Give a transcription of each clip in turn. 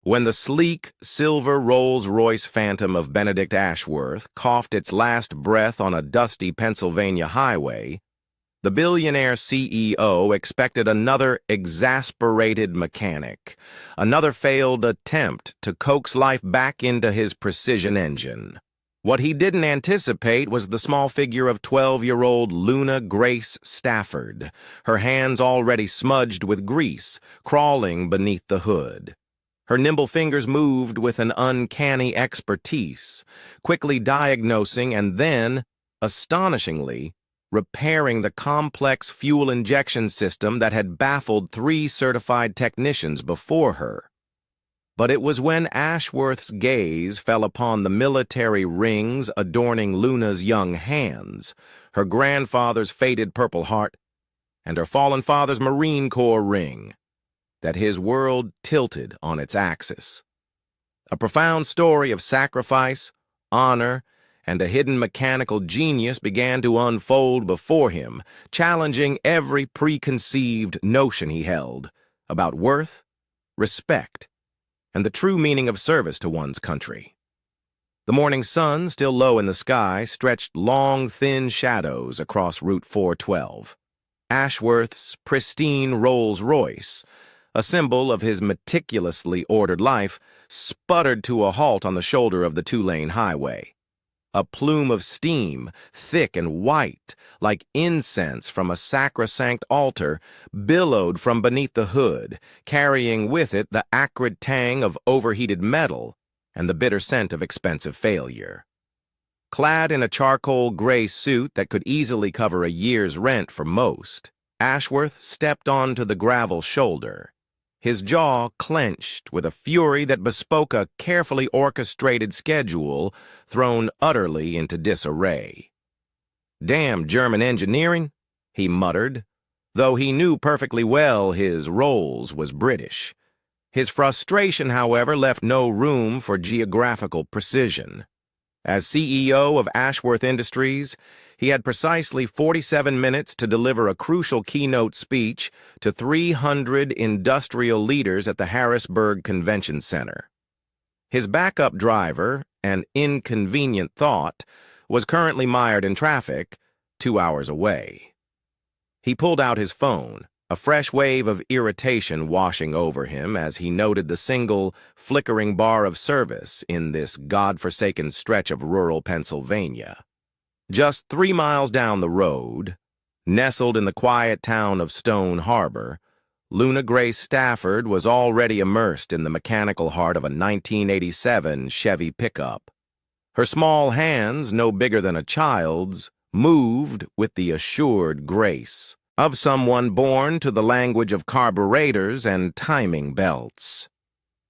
When the sleek, silver Rolls-Royce Phantom of Benedict Ashworth coughed its last breath on a dusty Pennsylvania highway, the billionaire CEO expected another exasperated mechanic, another failed attempt to coax life back into his precision engine. What he didn't anticipate was the small figure of 12-year-old Luna Grace Stafford, her hands already smudged with grease, crawling beneath the hood. Her nimble fingers moved with an uncanny expertise, quickly diagnosing and then, astonishingly, repairing the complex fuel injection system that had baffled 3 certified technicians before her. But it was when Ashworth's gaze fell upon the military rings adorning Luna's young hands, her grandfather's faded Purple Heart, and her fallen father's Marine Corps ring, that his world tilted on its axis. A profound story of sacrifice, honor, and a hidden mechanical genius began to unfold before him, challenging every preconceived notion he held about worth, respect, and the true meaning of service to one's country. The morning sun, still low in the sky, stretched long, thin shadows across Route 412. Ashworth's pristine Rolls-Royce, a symbol of his meticulously ordered life, sputtered to a halt on the shoulder of the 2-lane highway. A plume of steam, thick and white, like incense from a sacrosanct altar, billowed from beneath the hood, carrying with it the acrid tang of overheated metal and the bitter scent of expensive failure. Clad in a charcoal gray suit that could easily cover a year's rent for most, Ashworth stepped onto the gravel shoulder, his jaw clenched with a fury that bespoke a carefully orchestrated schedule thrown utterly into disarray. "Damn German engineering," he muttered, though he knew perfectly well his Rolls was British. His frustration, however, left no room for geographical precision. As CEO of Ashworth Industries, he had precisely 47 minutes to deliver a crucial keynote speech to 300 industrial leaders at the Harrisburg Convention Center. His backup driver, an inconvenient thought, was currently mired in traffic 2 hours away. He pulled out his phone, a fresh wave of irritation washing over him as he noted the single, flickering bar of service in this godforsaken stretch of rural Pennsylvania. Just 3 miles down the road, nestled in the quiet town of Stone Harbor, Luna Grace Stafford was already immersed in the mechanical heart of a 1987 Chevy pickup. Her small hands, no bigger than a child's, moved with the assured grace of someone born to the language of carburetors and timing belts.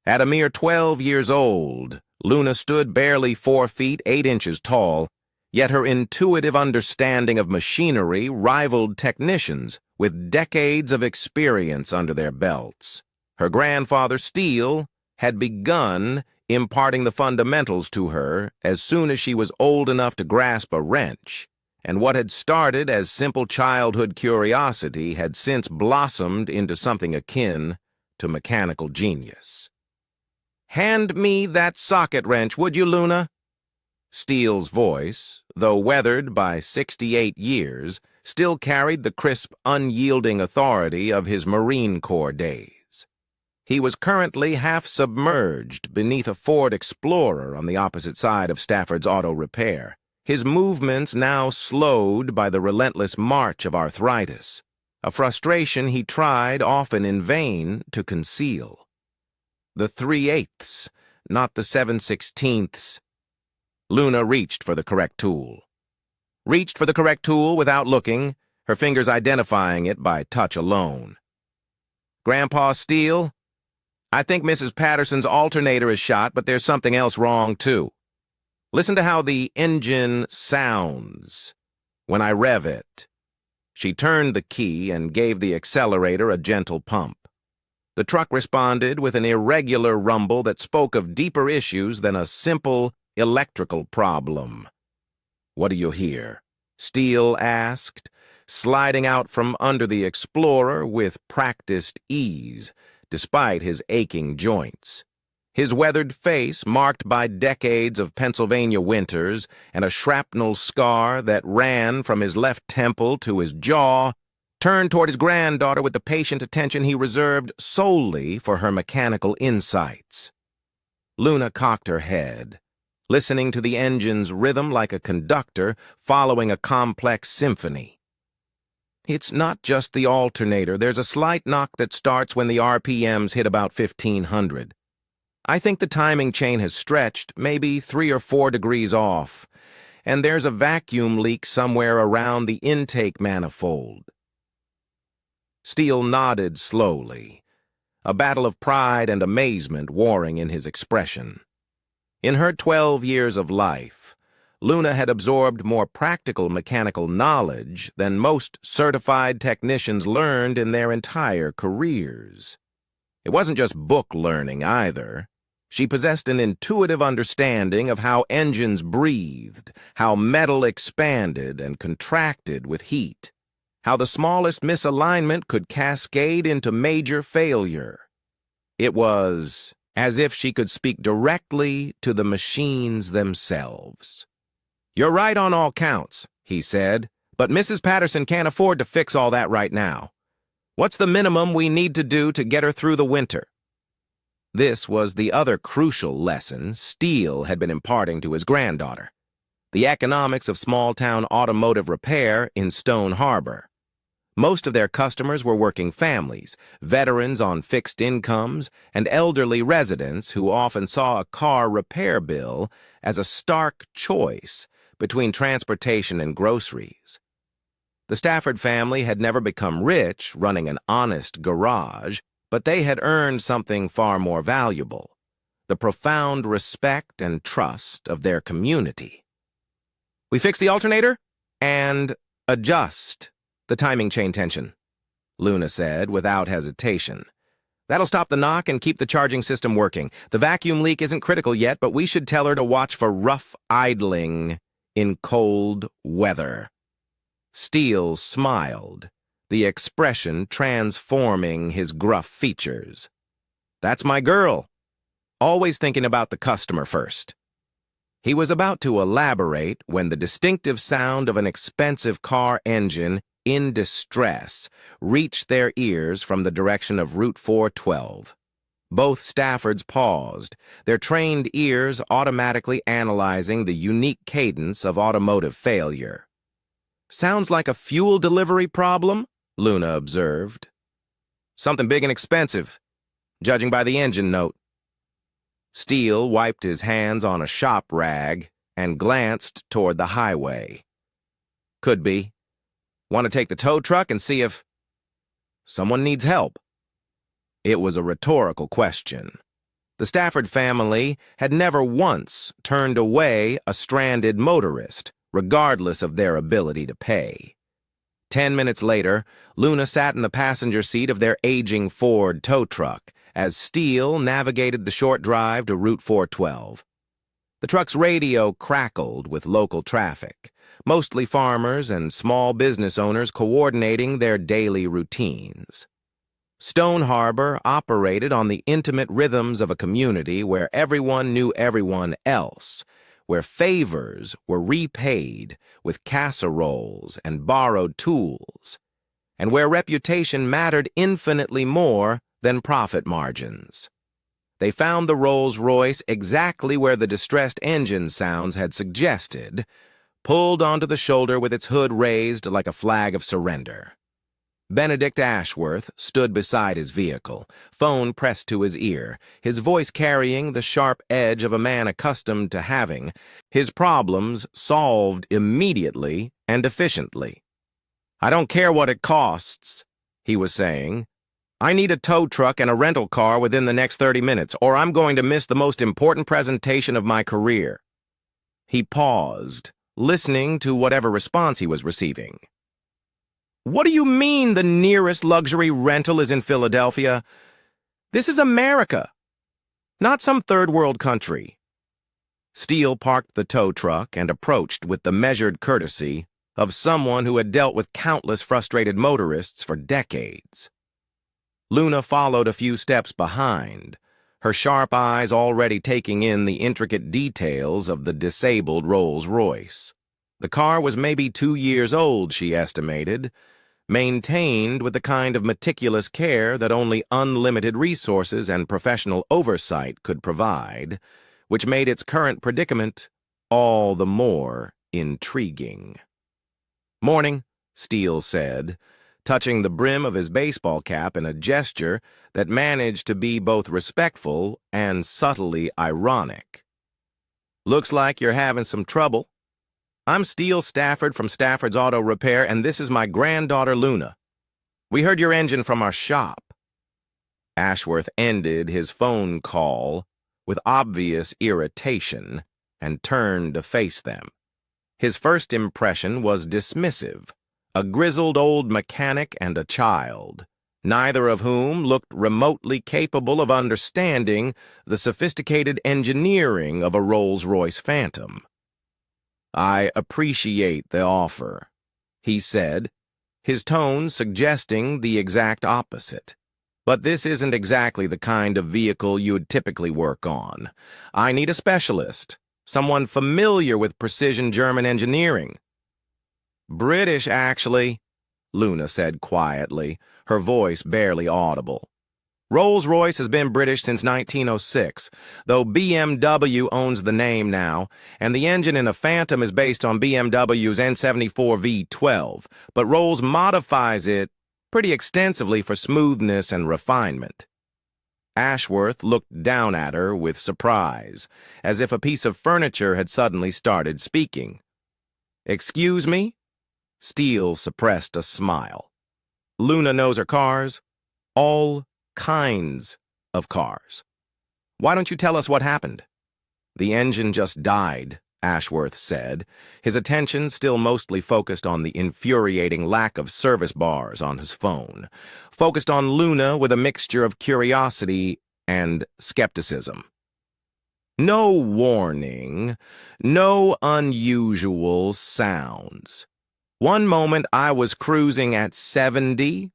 At a mere 12 years old, Luna stood barely 4 feet 8 inches tall, yet her intuitive understanding of machinery rivaled technicians with decades of experience under their belts. Her grandfather, Steele, had begun imparting the fundamentals to her as soon as she was old enough to grasp a wrench, and what had started as simple childhood curiosity had since blossomed into something akin to mechanical genius. "Hand me that socket wrench, would you, Luna?" Steele's voice, though weathered by 68 years, still carried the crisp, unyielding authority of his Marine Corps days. He was currently half submerged beneath a Ford Explorer on the opposite side of Stafford's auto repair, his movements now slowed by the relentless march of arthritis, a frustration he tried, often in vain, to conceal. The 3/8, not the 7/16. Luna reached for the correct tool. Reached for the correct tool without looking, her fingers identifying it by touch alone. "Grandpa Steele, I think Mrs. Patterson's alternator is shot, but there's something else wrong, too. Listen to how the engine sounds when I rev it." She turned the key and gave the accelerator a gentle pump. The truck responded with an irregular rumble that spoke of deeper issues than a simple electrical problem. "What do you hear?" Steele asked, sliding out from under the Explorer with practiced ease, despite his aching joints. His weathered face, marked by decades of Pennsylvania winters and a shrapnel scar that ran from his left temple to his jaw, turned toward his granddaughter with the patient attention he reserved solely for her mechanical insights. Luna cocked her head, listening to the engine's rhythm like a conductor following a complex symphony. It's not just the alternator. There's a slight knock that starts when the RPMs hit about 1500. I think the timing chain has stretched, maybe 3 or 4 degrees off, and there's a vacuum leak somewhere around the intake manifold. Steele nodded slowly, a battle of pride and amazement warring in his expression. In her 12 years of life, Luna had absorbed more practical mechanical knowledge than most certified technicians learned in their entire careers. It wasn't just book learning either. She possessed an intuitive understanding of how engines breathed, how metal expanded and contracted with heat, how the smallest misalignment could cascade into major failure. It was as if she could speak directly to the machines themselves. "You're right on all counts," he said, "but Mrs. Patterson can't afford to fix all that right now. What's the minimum we need to do to get her through the winter?" This was the other crucial lesson Steele had been imparting to his granddaughter: the economics of small-town automotive repair in Stone Harbor. Most of their customers were working families, veterans on fixed incomes, and elderly residents who often saw a car repair bill as a stark choice between transportation and groceries. The Stafford family had never become rich running an honest garage, but they had earned something far more valuable: the profound respect and trust of their community. "We fix the alternator and adjust the timing chain tension," Luna said without hesitation. "That'll stop the knock and keep the charging system working. The vacuum leak isn't critical yet, but we should tell her to watch for rough idling in cold weather." Steele smiled, the expression transforming his gruff features. "That's my girl. Always thinking about the customer first." He was about to elaborate when the distinctive sound of an expensive car engine in distress reached their ears from the direction of Route 412. Both Staffords paused, their trained ears automatically analyzing the unique cadence of automotive failure. "Sounds like a fuel delivery problem," Luna observed. "Something big and expensive, judging by the engine note." Steele wiped his hands on a shop rag and glanced toward the highway. "Could be. Want to take the tow truck and see if someone needs help?" It was a rhetorical question. The Stafford family had never once turned away a stranded motorist, regardless of their ability to pay. 10 minutes later, Luna sat in the passenger seat of their aging Ford tow truck as Steele navigated the short drive to Route 412. The truck's radio crackled with local traffic, mostly farmers and small business owners coordinating their daily routines. Stone Harbor operated on the intimate rhythms of a community where everyone knew everyone else, where favors were repaid with casseroles and borrowed tools, and where reputation mattered infinitely more than profit margins. They found the Rolls-Royce exactly where the distressed engine sounds had suggested, pulled onto the shoulder with its hood raised like a flag of surrender. Benedict Ashworth stood beside his vehicle, phone pressed to his ear, his voice carrying the sharp edge of a man accustomed to having his problems solved immediately and efficiently. "I don't care what it costs," he was saying. "I need a tow truck and a rental car within the next 30 minutes, or I'm going to miss the most important presentation of my career." He paused, listening to whatever response he was receiving. "What do you mean the nearest luxury rental is in Philadelphia? This is America, not some third-world country." Steele parked the tow truck and approached with the measured courtesy of someone who had dealt with countless frustrated motorists for decades. Luna followed a few steps behind, her sharp eyes already taking in the intricate details of the disabled Rolls-Royce. The car was maybe 2 years old, she estimated, maintained with the kind of meticulous care that only unlimited resources and professional oversight could provide, which made its current predicament all the more intriguing. "Morning," Steele said, touching the brim of his baseball cap in a gesture that managed to be both respectful and subtly ironic. "Looks like you're having some trouble. I'm Steele Stafford from Stafford's Auto Repair, and this is my granddaughter Luna. We heard your engine from our shop." Ashworth ended his phone call with obvious irritation and turned to face them. His first impression was dismissive, a grizzled old mechanic and a child, neither of whom looked remotely capable of understanding the sophisticated engineering of a Rolls-Royce Phantom. "I appreciate the offer," he said, his tone suggesting the exact opposite. "But this isn't exactly the kind of vehicle you'd typically work on. I need a specialist, someone familiar with precision German engineering." "British, actually," Luna said quietly, her voice barely audible. "Rolls-Royce has been British since 1906, though BMW owns the name now, and the engine in a Phantom is based on BMW's N74 V12, but Rolls modifies it pretty extensively for smoothness and refinement." Ashworth looked down at her with surprise, as if a piece of furniture had suddenly started speaking. "Excuse me?" Steele suppressed a smile. "Luna knows her cars? All kinds of cars. Why don't you tell us what happened?" "The engine just died," Ashworth said, his attention still mostly focused on the infuriating lack of service bars on his phone, focused on Luna with a mixture of curiosity and skepticism. "No warning, no unusual sounds. One moment I was cruising at 70,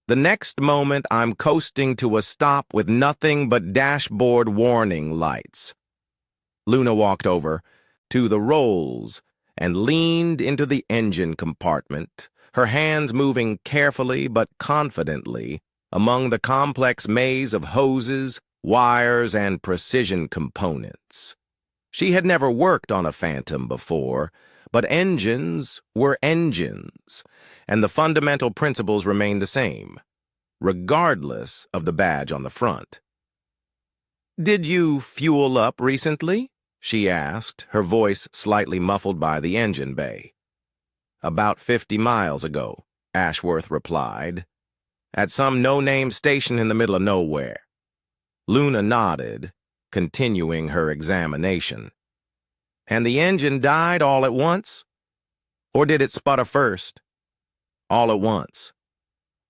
the next moment I'm coasting to a stop with nothing but dashboard warning lights." Luna walked over to the Rolls and leaned into the engine compartment, her hands moving carefully but confidently among the complex maze of hoses, wires, and precision components. She had never worked on a Phantom before, but engines were engines, and the fundamental principles remained the same, regardless of the badge on the front. "Did you fuel up recently?" she asked, her voice slightly muffled by the engine bay. "About 50 miles ago," Ashworth replied, "at some no-name station in the middle of nowhere." Luna nodded, continuing her examination. "And the engine died all at once? Or did it sputter first?" "All at once,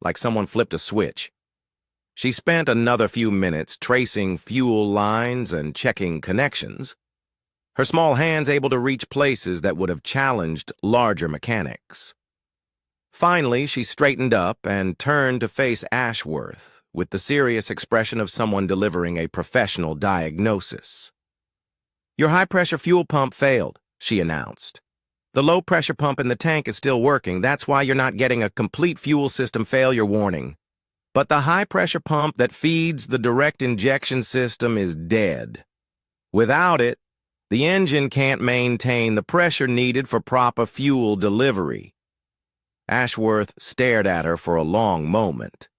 like someone flipped a switch." She spent another few minutes tracing fuel lines and checking connections, her small hands able to reach places that would have challenged larger mechanics. Finally, she straightened up and turned to face Ashworth with the serious expression of someone delivering a professional diagnosis. "Your high-pressure fuel pump failed," she announced. "The low-pressure pump in the tank is still working. That's why you're not getting a complete fuel system failure warning. But the high-pressure pump that feeds the direct injection system is dead. Without it, the engine can't maintain the pressure needed for proper fuel delivery." Ashworth stared at her for a long moment.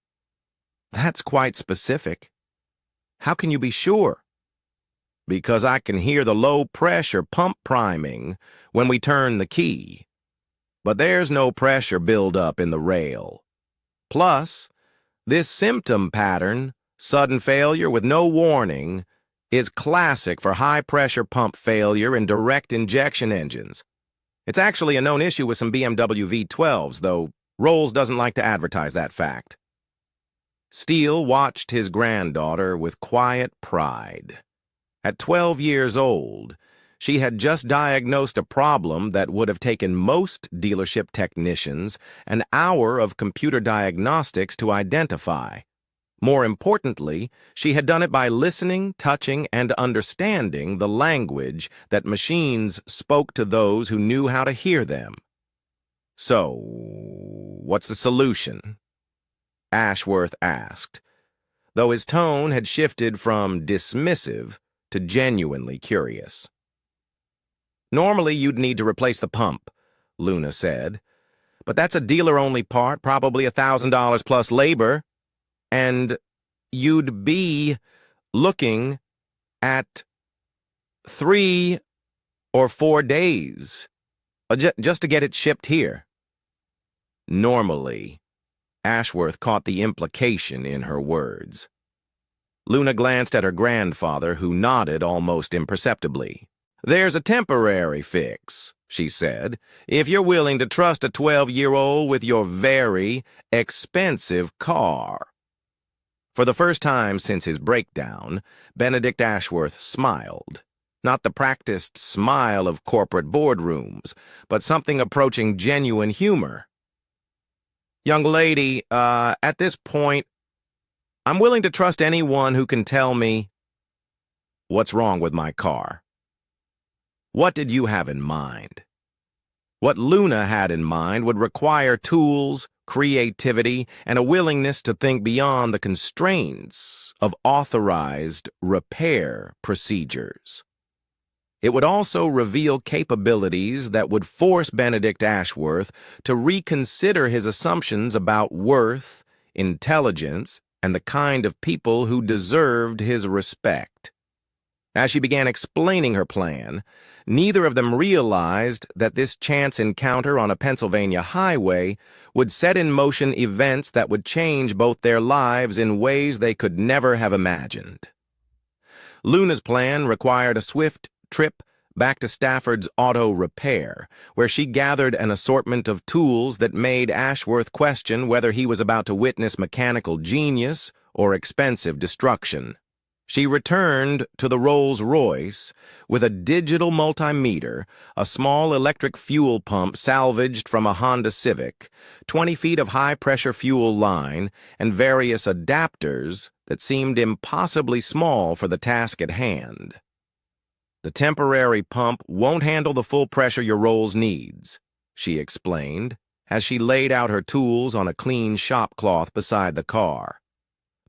"That's quite specific. How can you be sure?" "Because I can hear the low-pressure pump priming when we turn the key. But there's no pressure buildup in the rail. Plus, this symptom pattern, sudden failure with no warning, is classic for high-pressure pump failure in direct injection engines. It's actually a known issue with some BMW V12s, though Rolls doesn't like to advertise that fact." Steele watched his granddaughter with quiet pride. At 12 years old, she had just diagnosed a problem that would have taken most dealership technicians an hour of computer diagnostics to identify. More importantly, she had done it by listening, touching, and understanding the language that machines spoke to those who knew how to hear them. "So, what's the solution?" Ashworth asked, though his tone had shifted from dismissive to genuinely curious. "Normally, you'd need to replace the pump," Luna said. "But that's a dealer-only part, probably $1,000 plus labor. And you'd be looking at 3 or 4 days just to get it shipped here." "Normally." Ashworth caught the implication in her words. Luna glanced at her grandfather, who nodded almost imperceptibly. "There's a temporary fix," she said, "if you're willing to trust a 12-year-old with your very expensive car." For the first time since his breakdown, Benedict Ashworth smiled. Not the practiced smile of corporate boardrooms, but something approaching genuine humor. "Young lady, at this point, I'm willing to trust anyone who can tell me what's wrong with my car." What did you have in mind? What Luna had in mind would require tools, creativity, and a willingness to think beyond the constraints of authorized repair procedures. It would also reveal capabilities that would force Benedict Ashworth to reconsider his assumptions about worth, intelligence, and the kind of people who deserved his respect. As she began explaining her plan, neither of them realized that this chance encounter on a Pennsylvania highway would set in motion events that would change both their lives in ways they could never have imagined. Luna's plan required a swift trip back to Stafford's auto repair, where she gathered an assortment of tools that made Ashworth question whether he was about to witness mechanical genius or expensive destruction. She returned to the Rolls-Royce with a digital multimeter, a small electric fuel pump salvaged from a Honda Civic, 20 feet of high-pressure fuel line, and various adapters that seemed impossibly small for the task at hand. "The temporary pump won't handle the full pressure your Rolls needs," she explained, as she laid out her tools on a clean shop cloth beside the car.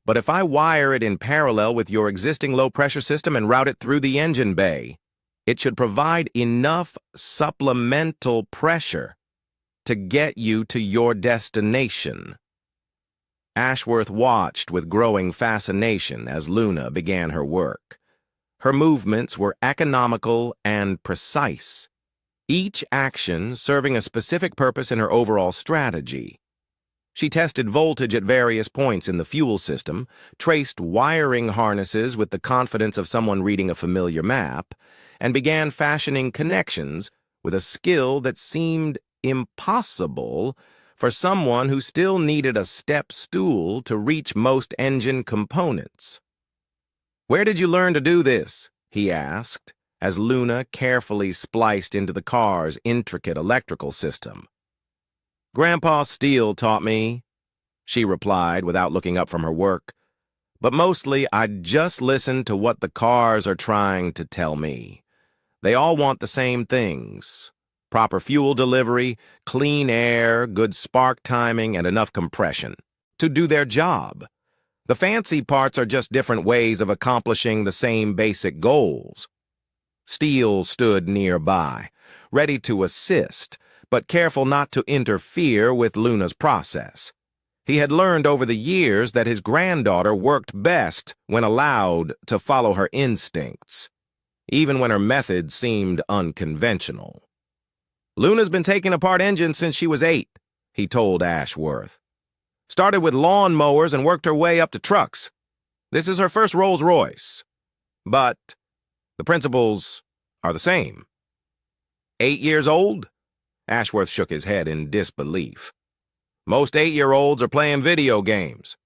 "But if I wire it in parallel with your existing low-pressure system and route it through the engine bay, it should provide enough supplemental pressure to get you to your destination." Ashworth watched with growing fascination as Luna began her work. Her movements were economical and precise, each action serving a specific purpose in her overall strategy. She tested voltage at various points in the fuel system, traced wiring harnesses with the confidence of someone reading a familiar map, and began fashioning connections with a skill that seemed impossible for someone who still needed a step stool to reach most engine components. "Where did you learn to do this?" he asked, as Luna carefully spliced into the car's intricate electrical system. "Grandpa Steele taught me," she replied without looking up from her work. "But mostly I just listen to what the cars are trying to tell me. They all want the same things: proper fuel delivery, clean air, good spark timing, and enough compression to do their job. The fancy parts are just different ways of accomplishing the same basic goals." Steele stood nearby, ready to assist, but careful not to interfere with Luna's process. He had learned over the years that his granddaughter worked best when allowed to follow her instincts, even when her methods seemed unconventional. "Luna's been taking apart engines since she was 8, he told Ashworth. "Started with lawn mowers and worked her way up to trucks. This is her first Rolls-Royce. But the principles are the same." 8 years old? Ashworth shook his head in disbelief. "Most 8-year-olds are playing video games."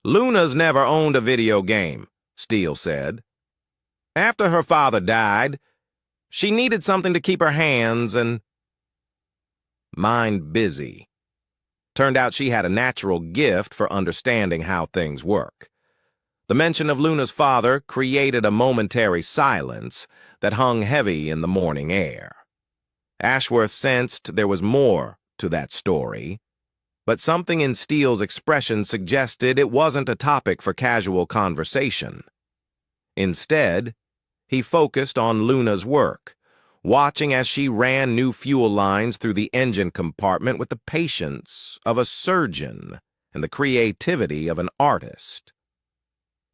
"Luna's never owned a video game," Steele said. "After her father died, she needed something to keep her hands and mind busy." Turned out she had a natural gift for understanding how things work. The mention of Luna's father created a momentary silence that hung heavy in the morning air. Ashworth sensed there was more to that story, but something in Steele's expression suggested it wasn't a topic for casual conversation. Instead, he focused on Luna's work, watching as she ran new fuel lines through the engine compartment with the patience of a surgeon and the creativity of an artist.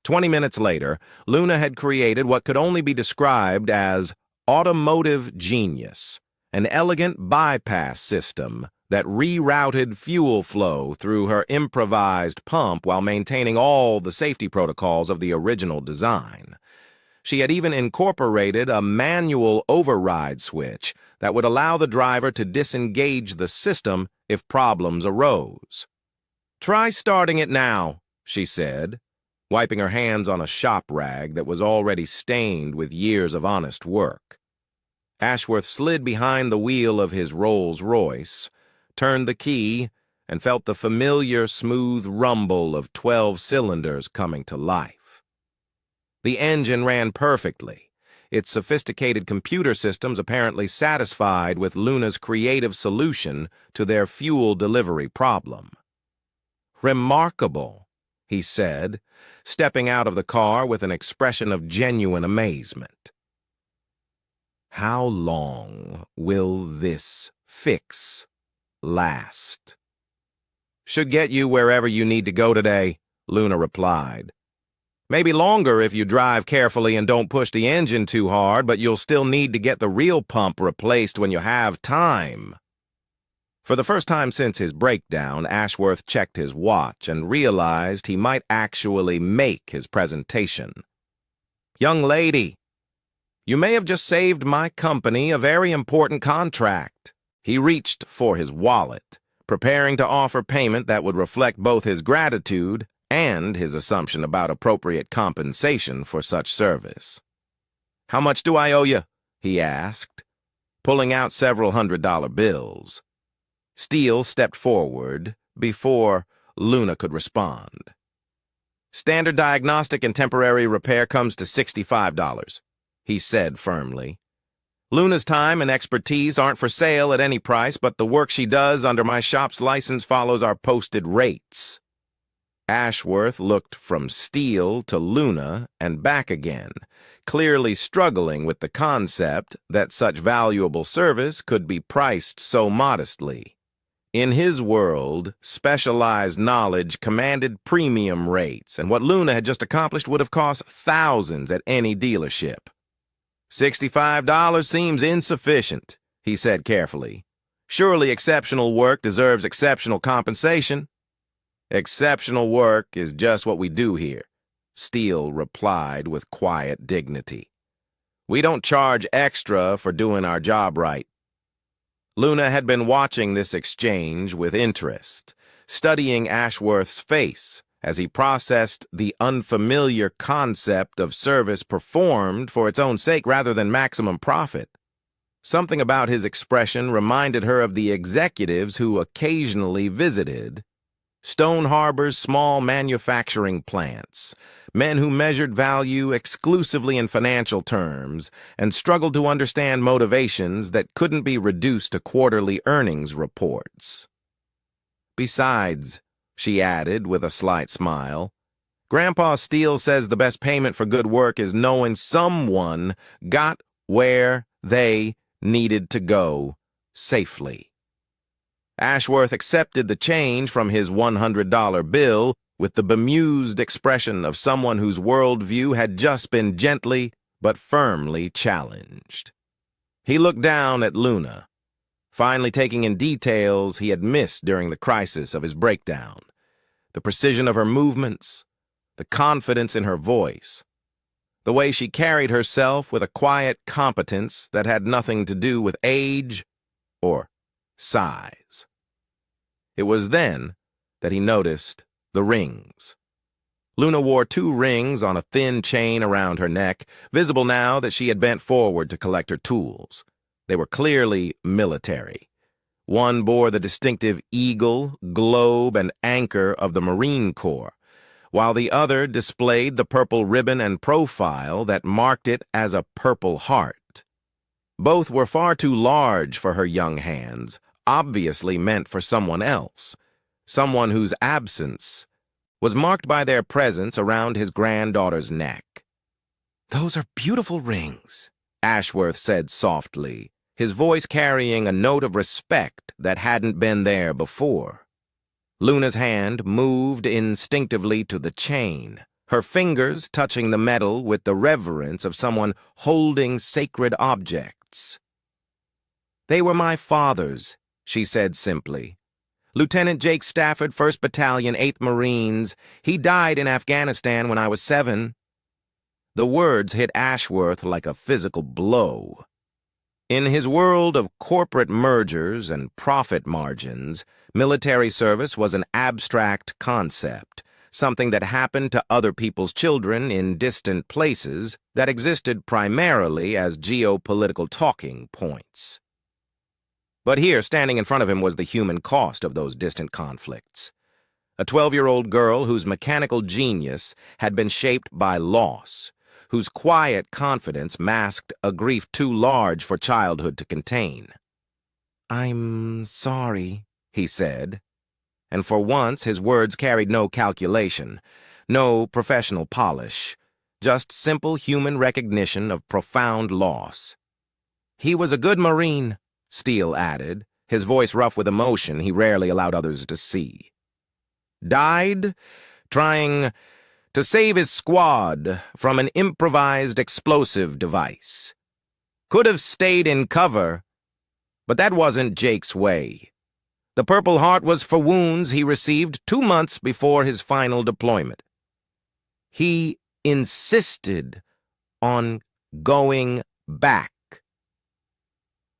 20 minutes later, Luna had created what could only be described as automotive genius, an elegant bypass system that rerouted fuel flow through her improvised pump while maintaining all the safety protocols of the original design. She had even incorporated a manual override switch that would allow the driver to disengage the system if problems arose. "Try starting it now," she said, wiping her hands on a shop rag that was already stained with years of honest work. Ashworth slid behind the wheel of his Rolls-Royce, turned the key, and felt the familiar smooth rumble of 12 cylinders coming to life. The engine ran perfectly, its sophisticated computer systems apparently satisfied with Luna's creative solution to their fuel delivery problem. "Remarkable," he said, stepping out of the car with an expression of genuine amazement. "How long will this fix last?" "Should get you wherever you need to go today," Luna replied. "Maybe longer if you drive carefully and don't push the engine too hard, but you'll still need to get the real pump replaced when you have time." For the first time since his breakdown, Ashworth checked his watch and realized he might actually make his presentation. "Young lady, you may have just saved my company a very important contract." He reached for his wallet, preparing to offer payment that would reflect both his gratitude and his assumption about appropriate compensation for such service. "How much do I owe you?" he asked, pulling out several $100 bills. Steele stepped forward before Luna could respond. "Standard diagnostic and temporary repair comes to $65, he said firmly. "Luna's time and expertise aren't for sale at any price, but the work she does under my shop's license follows our posted rates." Ashworth looked from Steele to Luna and back again, clearly struggling with the concept that such valuable service could be priced so modestly. In his world, specialized knowledge commanded premium rates, and what Luna had just accomplished would have cost thousands at any dealership. $65 seems insufficient, he said carefully. "Surely exceptional work deserves exceptional compensation." "Exceptional work is just what we do here," Steele replied with quiet dignity. "We don't charge extra for doing our job right." Luna had been watching this exchange with interest, studying Ashworth's face as he processed the unfamiliar concept of service performed for its own sake rather than maximum profit. Something about his expression reminded her of the executives who occasionally visited Stone Harbor's small manufacturing plants, men who measured value exclusively in financial terms and struggled to understand motivations that couldn't be reduced to quarterly earnings reports. "Besides," she added with a slight smile, "Grandpa Steele says the best payment for good work is knowing someone got where they needed to go safely." Ashworth accepted the change from his $100 bill with the bemused expression of someone whose worldview had just been gently but firmly challenged. He looked down at Luna, finally taking in details he had missed during the crisis of his breakdown. The precision of her movements, the confidence in her voice, the way she carried herself with a quiet competence that had nothing to do with age or size. It was then that he noticed the rings. Luna wore 2 rings on a thin chain around her neck, visible now that she had bent forward to collect her tools. They were clearly military. One bore the distinctive eagle, globe, and anchor of the Marine Corps, while the other displayed the purple ribbon and profile that marked it as a Purple Heart. Both were far too large for her young hands, obviously meant for someone else, someone whose absence was marked by their presence around his granddaughter's neck. "Those are beautiful rings," Ashworth said softly, his voice carrying a note of respect that hadn't been there before. Luna's hand moved instinctively to the chain, her fingers touching the metal with the reverence of someone holding sacred objects. "They were my father's," she said simply. "Lieutenant Jake Stafford, 1st Battalion, 8th Marines. He died in Afghanistan when I was 7. The words hit Ashworth like a physical blow. In his world of corporate mergers and profit margins, military service was an abstract concept, something that happened to other people's children in distant places that existed primarily as geopolitical talking points. But here, standing in front of him, was the human cost of those distant conflicts. A 12-year-old girl whose mechanical genius had been shaped by loss, whose quiet confidence masked a grief too large for childhood to contain. "I'm sorry," he said, and for once his words carried no calculation, no professional polish, just simple human recognition of profound loss. "He was a good Marine," Steele added, his voice rough with emotion he rarely allowed others to see. "Died trying to save his squad from an improvised explosive device. Could have stayed in cover, but that wasn't Jake's way. The Purple Heart was for wounds he received 2 months before his final deployment. He insisted on going back."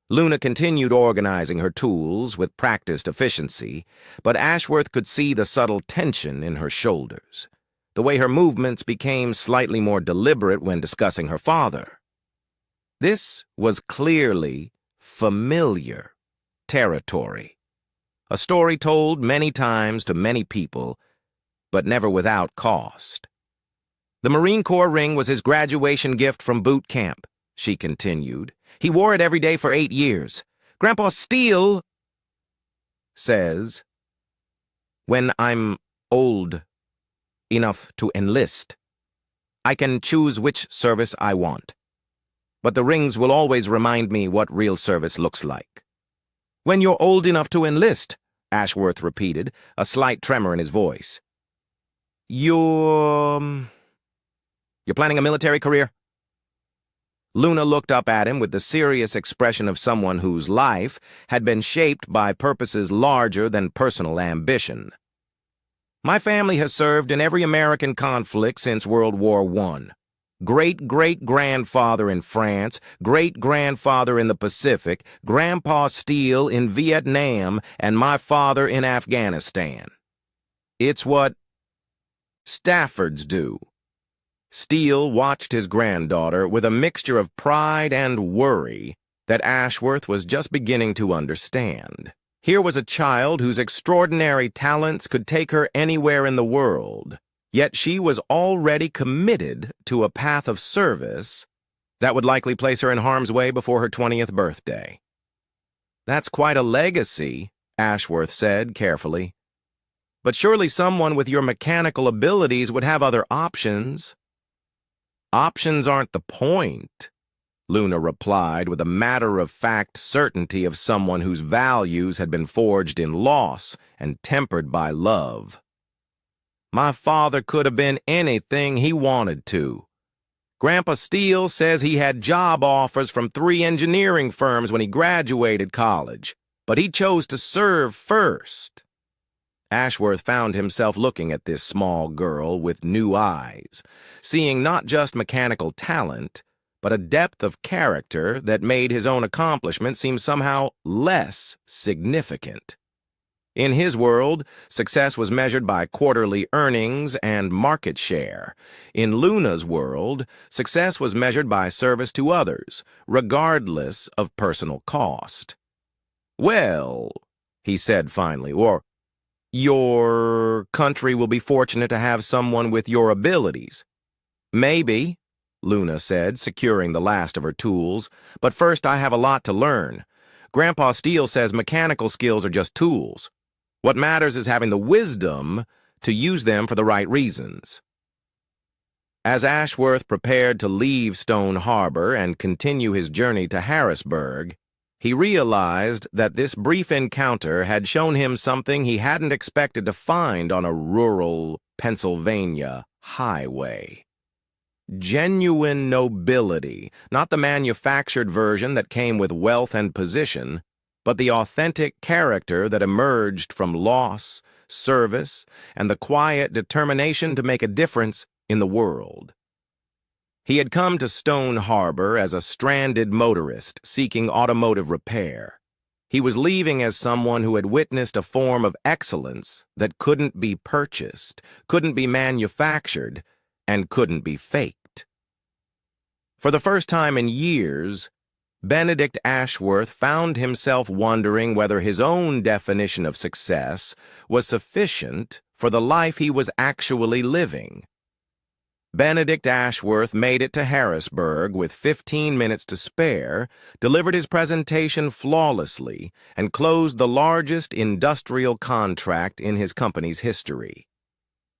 Luna continued organizing her tools with practiced efficiency, but Ashworth could see the subtle tension in her shoulders, the way her movements became slightly more deliberate when discussing her father. This was clearly familiar territory, a story told many times to many people, but never without cost. "The Marine Corps ring was his graduation gift from boot camp," she continued. "He wore it every day for 8 years. Grandpa Steele says, when I'm old enough to enlist, I can choose which service I want. But the rings will always remind me what real service looks like." "When you're old enough to enlist," Ashworth repeated, a slight tremor in his voice. You're planning a military career?" Luna looked up at him with the serious expression of someone whose life had been shaped by purposes larger than personal ambition. "My family has served in every American conflict since World War I. Great-great-grandfather in France, great-grandfather in the Pacific, Grandpa Steele in Vietnam, and my father in Afghanistan. It's what Staffords do." Steele watched his granddaughter with a mixture of pride and worry that Ashworth was just beginning to understand. Here was a child whose extraordinary talents could take her anywhere in the world, yet she was already committed to a path of service that would likely place her in harm's way before her 20th birthday. "That's quite a legacy," Ashworth said carefully. "But surely someone with your mechanical abilities would have other options." "Options aren't the point," Luna replied with a matter-of-fact certainty of someone whose values had been forged in loss and tempered by love. "My father could have been anything he wanted to. Grandpa Steele says he had job offers from 3 engineering firms when he graduated college, but he chose to serve first." Ashworth found himself looking at this small girl with new eyes, seeing not just mechanical talent, but a depth of character that made his own accomplishment seem somehow less significant. In his world, success was measured by quarterly earnings and market share. In Luna's world, success was measured by service to others, regardless of personal cost. Well, he said finally, or your country will be fortunate to have someone with your abilities. Maybe, Luna said, securing the last of her tools, but first I have a lot to learn. Grandpa Steele says mechanical skills are just tools. What matters is having the wisdom to use them for the right reasons. As Ashworth prepared to leave Stone Harbor and continue his journey to Harrisburg, he realized that this brief encounter had shown him something he hadn't expected to find on a rural Pennsylvania highway. Genuine nobility, not the manufactured version that came with wealth and position, but the authentic character that emerged from loss, service, and the quiet determination to make a difference in the world. He had come to Stone Harbor as a stranded motorist seeking automotive repair. He was leaving as someone who had witnessed a form of excellence that couldn't be purchased, couldn't be manufactured, and couldn't be faked. For the first time in years, Benedict Ashworth found himself wondering whether his own definition of success was sufficient for the life he was actually living. Benedict Ashworth made it to Harrisburg with 15 minutes to spare, delivered his presentation flawlessly, and closed the largest industrial contract in his company's history.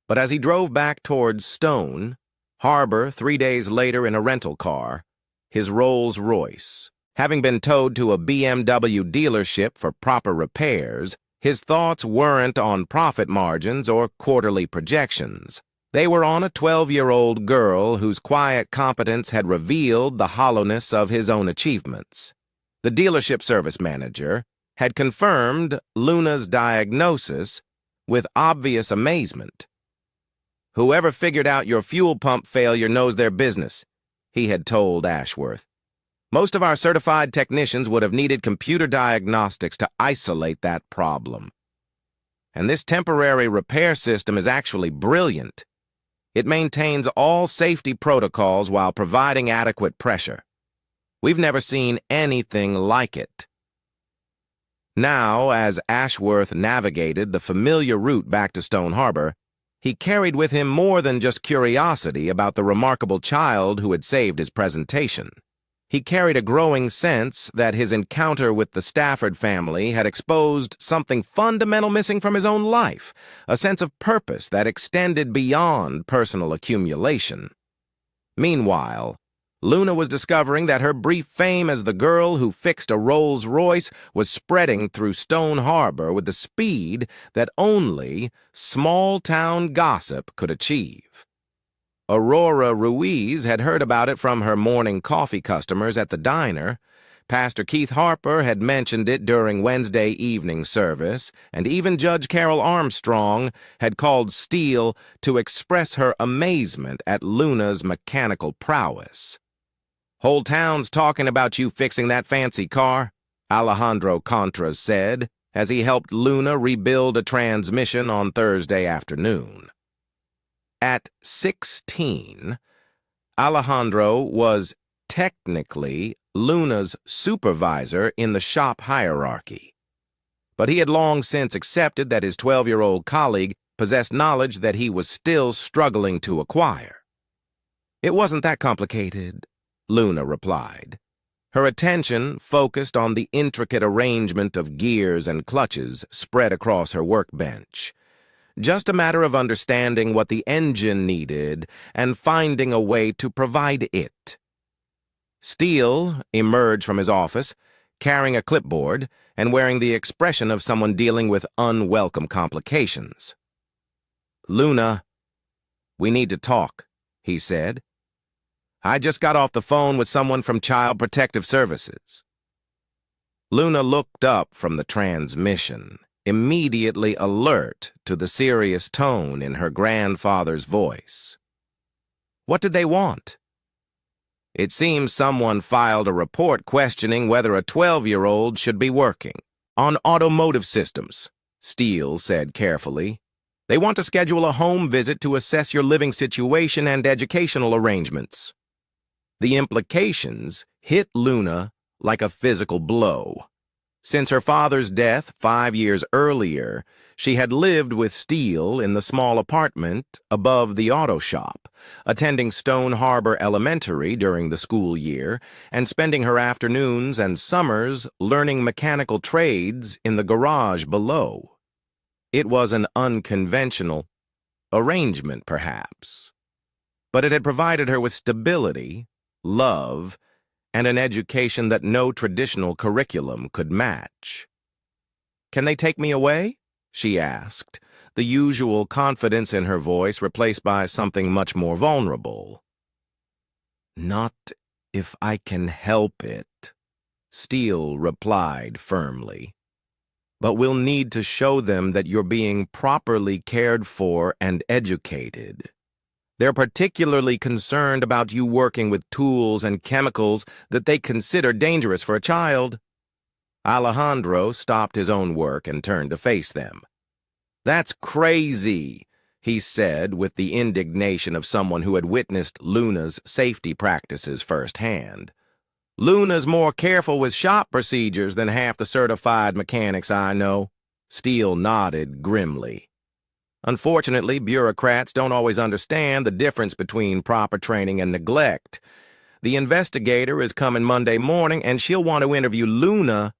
But as he drove back towards Stone Harbor 3 days later in a rental car, his Rolls-Royce, having been towed to a BMW dealership for proper repairs, his thoughts weren't on profit margins or quarterly projections. They were on a 12-year-old girl whose quiet competence had revealed the hollowness of his own achievements. The dealership service manager had confirmed Luna's diagnosis with obvious amazement. "Whoever figured out your fuel pump failure knows their business," he had told Ashworth. "Most of our certified technicians would have needed computer diagnostics to isolate that problem. And this temporary repair system is actually brilliant. It maintains all safety protocols while providing adequate pressure. We've never seen anything like it." Now, as Ashworth navigated the familiar route back to Stone Harbor, he carried with him more than just curiosity about the remarkable child who had saved his presentation. He carried a growing sense that his encounter with the Stafford family had exposed something fundamental missing from his own life, a sense of purpose that extended beyond personal accumulation. Meanwhile, Luna was discovering that her brief fame as the girl who fixed a Rolls-Royce was spreading through Stone Harbor with the speed that only small-town gossip could achieve. Aurora Ruiz had heard about it from her morning coffee customers at the diner. Pastor Keith Harper had mentioned it during Wednesday evening service, and even Judge Carol Armstrong had called Steele to express her amazement at Luna's mechanical prowess. "Whole town's talking about you fixing that fancy car," Alejandro Contras said, as he helped Luna rebuild a transmission on Thursday afternoon. At 16, Alejandro was technically Luna's supervisor in the shop hierarchy, but he had long since accepted that his 12-year-old colleague possessed knowledge that he was still struggling to acquire. "It wasn't that complicated," Luna replied. Her attention focused on the intricate arrangement of gears and clutches spread across her workbench. Just a matter of understanding what the engine needed and finding a way to provide it. Steele emerged from his office, carrying a clipboard and wearing the expression of someone dealing with unwelcome complications. "Luna, we need to talk," he said. "I just got off the phone with someone from Child Protective Services." Luna looked up from the transmission, immediately alert to the serious tone in her grandfather's voice. "What did they want?" "It seems someone filed a report questioning whether a 12-year-old should be working on automotive systems," Steele said carefully. "They want to schedule a home visit to assess your living situation and educational arrangements." The implications hit Luna like a physical blow. Since her father's death 5 years earlier, she had lived with Steele in the small apartment above the auto shop, attending Stone Harbor Elementary during the school year and spending her afternoons and summers learning mechanical trades in the garage below. It was an unconventional arrangement, perhaps, but it had provided her with stability, love, and an education that no traditional curriculum could match. "Can they take me away?" she asked, the usual confidence in her voice replaced by something much more vulnerable. "Not if I can help it," Steele replied firmly. "But we'll need to show them that you're being properly cared for and educated. They're particularly concerned about you working with tools and chemicals that they consider dangerous for a child." Alejandro stopped his own work and turned to face them. "That's crazy," he said with the indignation of someone who had witnessed Luna's safety practices firsthand. "Luna's more careful with shop procedures than half the certified mechanics I know." Steele nodded grimly. "Unfortunately, bureaucrats don't always understand the difference between proper training and neglect. The investigator is coming Monday morning, and she'll want to interview Luna,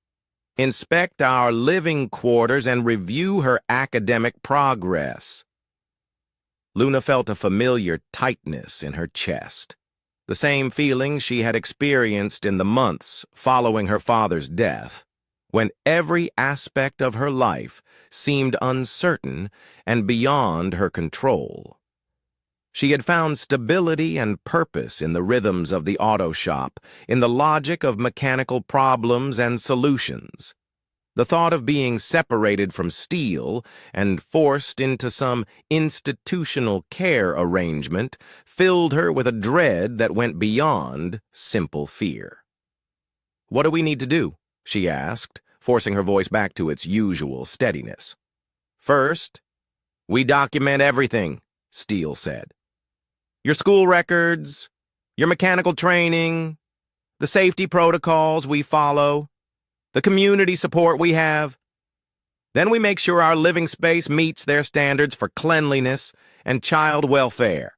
inspect our living quarters, and review her academic progress." Luna felt a familiar tightness in her chest, the same feeling she had experienced in the months following her father's death, when every aspect of her life seemed uncertain and beyond her control. She had found stability and purpose in the rhythms of the auto shop, in the logic of mechanical problems and solutions. The thought of being separated from Steele and forced into some institutional care arrangement filled her with a dread that went beyond simple fear. "What do we need to do?" she asked, forcing her voice back to its usual steadiness. "First, we document everything," Steele said. "Your school records, your mechanical training, the safety protocols we follow, the community support we have. Then we make sure our living space meets their standards for cleanliness and child welfare."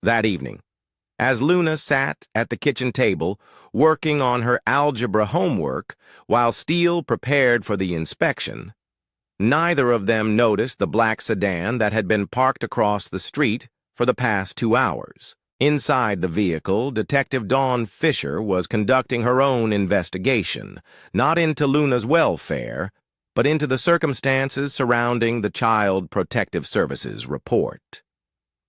That evening, as Luna sat at the kitchen table, working on her algebra homework, while Steele prepared for the inspection, neither of them noticed the black sedan that had been parked across the street for the past 2 hours. Inside the vehicle, Detective Dawn Fisher was conducting her own investigation, not into Luna's welfare, but into the circumstances surrounding the Child Protective Services report.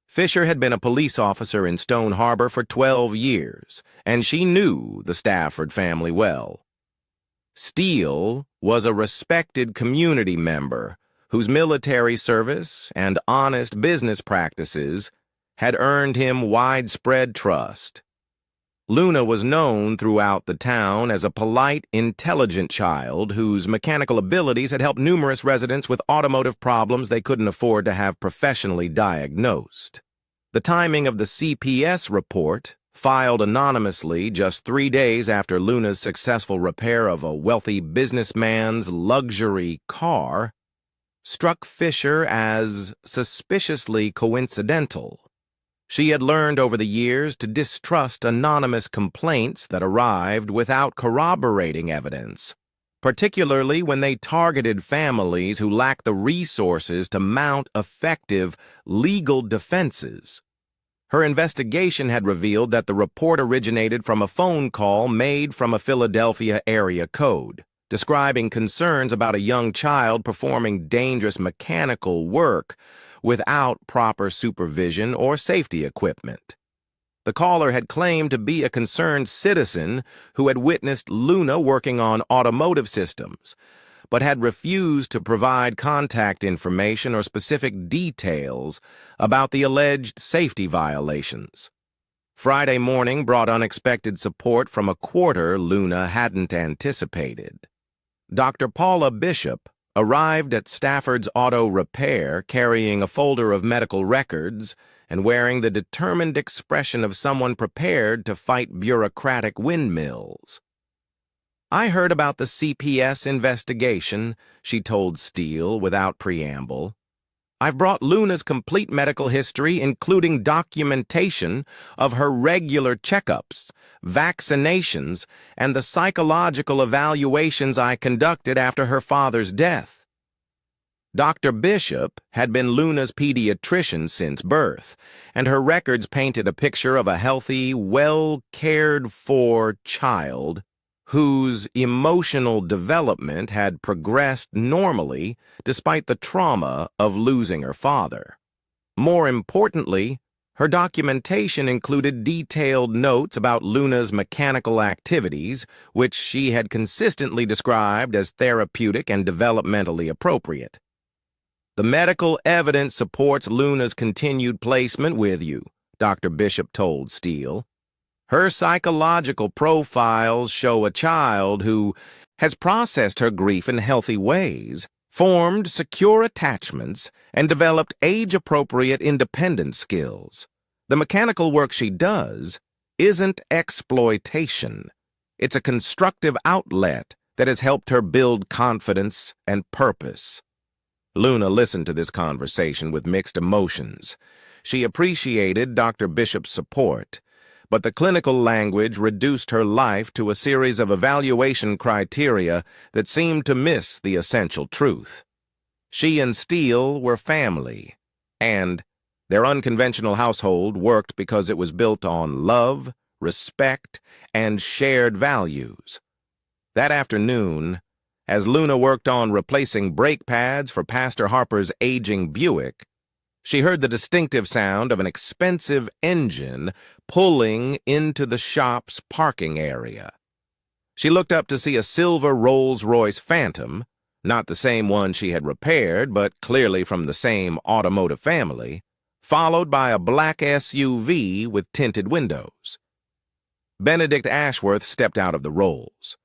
Fisher had been a police officer in Stone Harbor for 12 years, and she knew the Stafford family well. Steele was a respected community member whose military service and honest business practices had earned him widespread trust. Luna was known throughout the town as a polite, intelligent child whose mechanical abilities had helped numerous residents with automotive problems they couldn't afford to have professionally diagnosed. The timing of the CPS report, filed anonymously just 3 days after Luna's successful repair of a wealthy businessman's luxury car, struck Fisher as suspiciously coincidental. She had learned over the years to distrust anonymous complaints that arrived without corroborating evidence, particularly when they targeted families who lacked the resources to mount effective legal defenses. Her investigation had revealed that the report originated from a phone call made from a Philadelphia area code, describing concerns about a young child performing dangerous mechanical work without proper supervision or safety equipment. The caller had claimed to be a concerned citizen who had witnessed Luna working on automotive systems, but had refused to provide contact information or specific details about the alleged safety violations. Friday morning brought unexpected support from a quarter Luna hadn't anticipated. Dr. Paula Bishop arrived at Stafford's Auto Repair carrying a folder of medical records and wearing the determined expression of someone prepared to fight bureaucratic windmills. I heard about the CPS investigation, she told Steele without preamble. I've brought Luna's complete medical history, including documentation of her regular checkups, vaccinations, and the psychological evaluations I conducted after her father's death. Dr. Bishop had been Luna's pediatrician since birth, and her records painted a picture of a healthy, well-cared-for child whose emotional development had progressed normally despite the trauma of losing her father. More importantly, her documentation included detailed notes about Luna's mechanical activities, which she had consistently described as therapeutic and developmentally appropriate. The medical evidence supports Luna's continued placement with you, Dr. Bishop told Steele. Her psychological profiles show a child who has processed her grief in healthy ways, formed secure attachments, and developed age-appropriate independent skills. The mechanical work she does isn't exploitation. It's a constructive outlet that has helped her build confidence and purpose. Luna listened to this conversation with mixed emotions. She appreciated Dr. Bishop's support, but the clinical language reduced her life to a series of evaluation criteria that seemed to miss the essential truth. She and Steele were family, and their unconventional household worked because it was built on love, respect, and shared values. That afternoon, as Luna worked on replacing brake pads for Pastor Harper's aging Buick, she heard the distinctive sound of an expensive engine pulling into the shop's parking area. She looked up to see a silver Rolls-Royce Phantom, not the same one she had repaired, but clearly from the same automotive family, followed by a black SUV with tinted windows. Benedict Ashworth stepped out of the Rolls,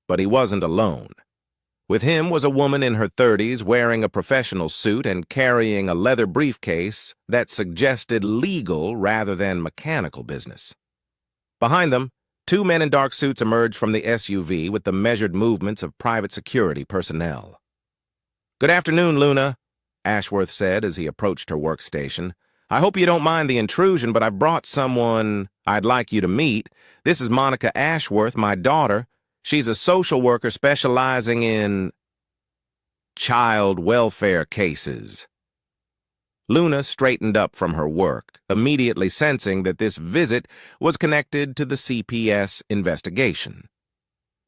but he wasn't alone. With him was a woman in her 30s wearing a professional suit and carrying a leather briefcase that suggested legal rather than mechanical business. Behind them, two men in dark suits emerged from the SUV with the measured movements of private security personnel. "Good afternoon, Luna," Ashworth said as he approached her workstation. "I hope you don't mind the intrusion, but I've brought someone I'd like you to meet. This is Monica Ashworth, my daughter. She's a social worker specializing in child welfare cases." Luna straightened up from her work, immediately sensing that this visit was connected to the CPS investigation.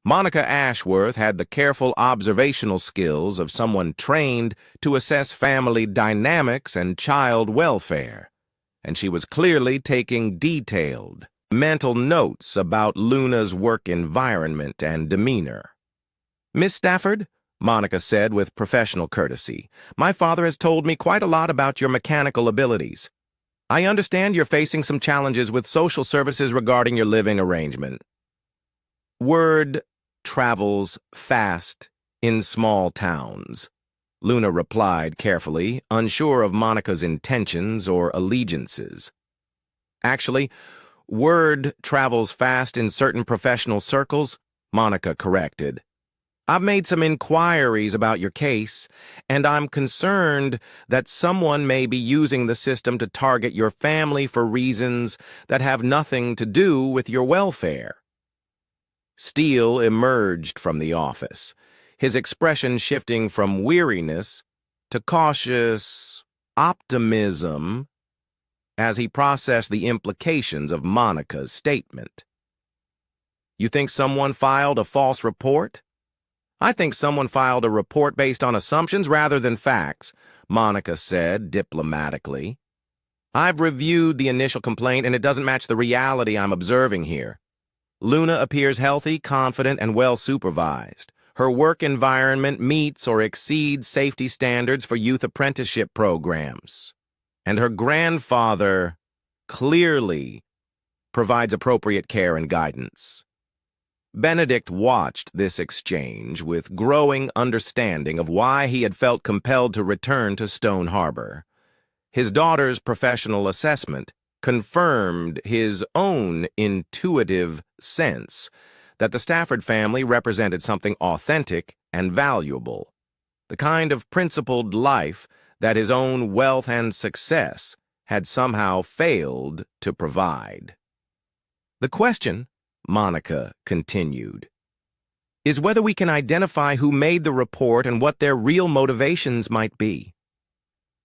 Monica Ashworth had the careful observational skills of someone trained to assess family dynamics and child welfare, and she was clearly taking detailed, mental notes about Luna's work environment and demeanor. "Miss Stafford," Monica said with professional courtesy, "my father has told me quite a lot about your mechanical abilities. I understand you're facing some challenges with social services regarding your living arrangement." "Word travels fast in small towns," Luna replied carefully, unsure of Monica's intentions or allegiances. "Actually, word travels fast in certain professional circles," Monica corrected. "I've made some inquiries about your case, and I'm concerned that someone may be using the system to target your family for reasons that have nothing to do with your welfare." Steele emerged from the office, his expression shifting from weariness to cautious optimism as he processed the implications of Monica's statement. "You think someone filed a false report?" "I think someone filed a report based on assumptions rather than facts," Monica said diplomatically. "I've reviewed the initial complaint and it doesn't match the reality I'm observing here. Luna appears healthy, confident, and well-supervised. Her work environment meets or exceeds safety standards for youth apprenticeship programs. And her grandfather clearly provides appropriate care and guidance." Benedict watched this exchange with growing understanding of why he had felt compelled to return to Stone Harbor. His daughter's professional assessment confirmed his own intuitive sense that the Stafford family represented something authentic and valuable, the kind of principled life that his own wealth and success had somehow failed to provide. The question, Monica continued, is whether we can identify who made the report and what their real motivations might be.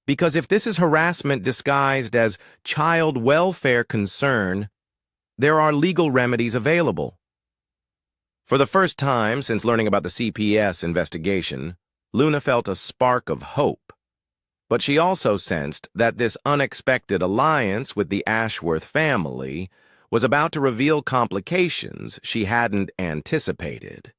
Because if this is harassment disguised as child welfare concern, there are legal remedies available. For the first time since learning about the CPS investigation, Luna felt a spark of hope. But she also sensed that this unexpected alliance with the Ashworth family was about to reveal complications she hadn't anticipated.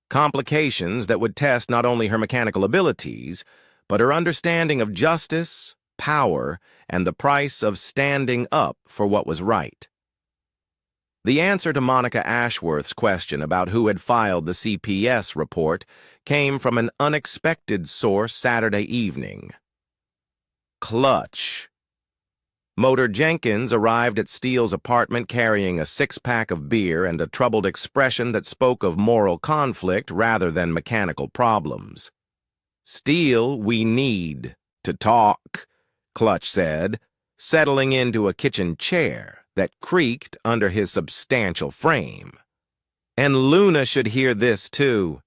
Complications that would test not only her mechanical abilities, but her understanding of justice, power, and the price of standing up for what was right. The answer to Monica Ashworth's question about who had filed the CPS report came from an unexpected source Saturday evening. Clutch. Motor Jenkins arrived at Steele's apartment carrying a six-pack of beer and a troubled expression that spoke of moral conflict rather than mechanical problems. "Steele, we need to talk," Clutch said, settling into a kitchen chair that creaked under his substantial frame. "And Luna should hear this, too."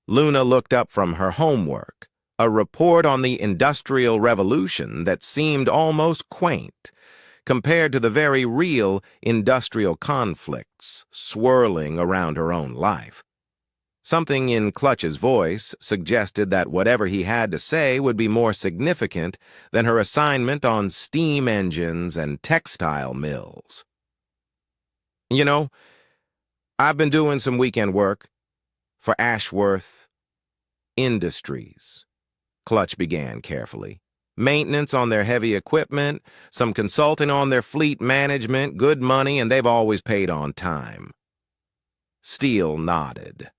Luna looked up from her homework, a report on the Industrial Revolution that seemed almost quaint compared to the very real industrial conflicts swirling around her own life. Something in Clutch's voice suggested that whatever he had to say would be more significant than her assignment on steam engines and textile mills. "You know, I've been doing some weekend work for Ashworth Industries," Clutch began carefully. "Maintenance on their heavy equipment, some consulting on their fleet management, good money, and they've always paid on time." Steele nodded.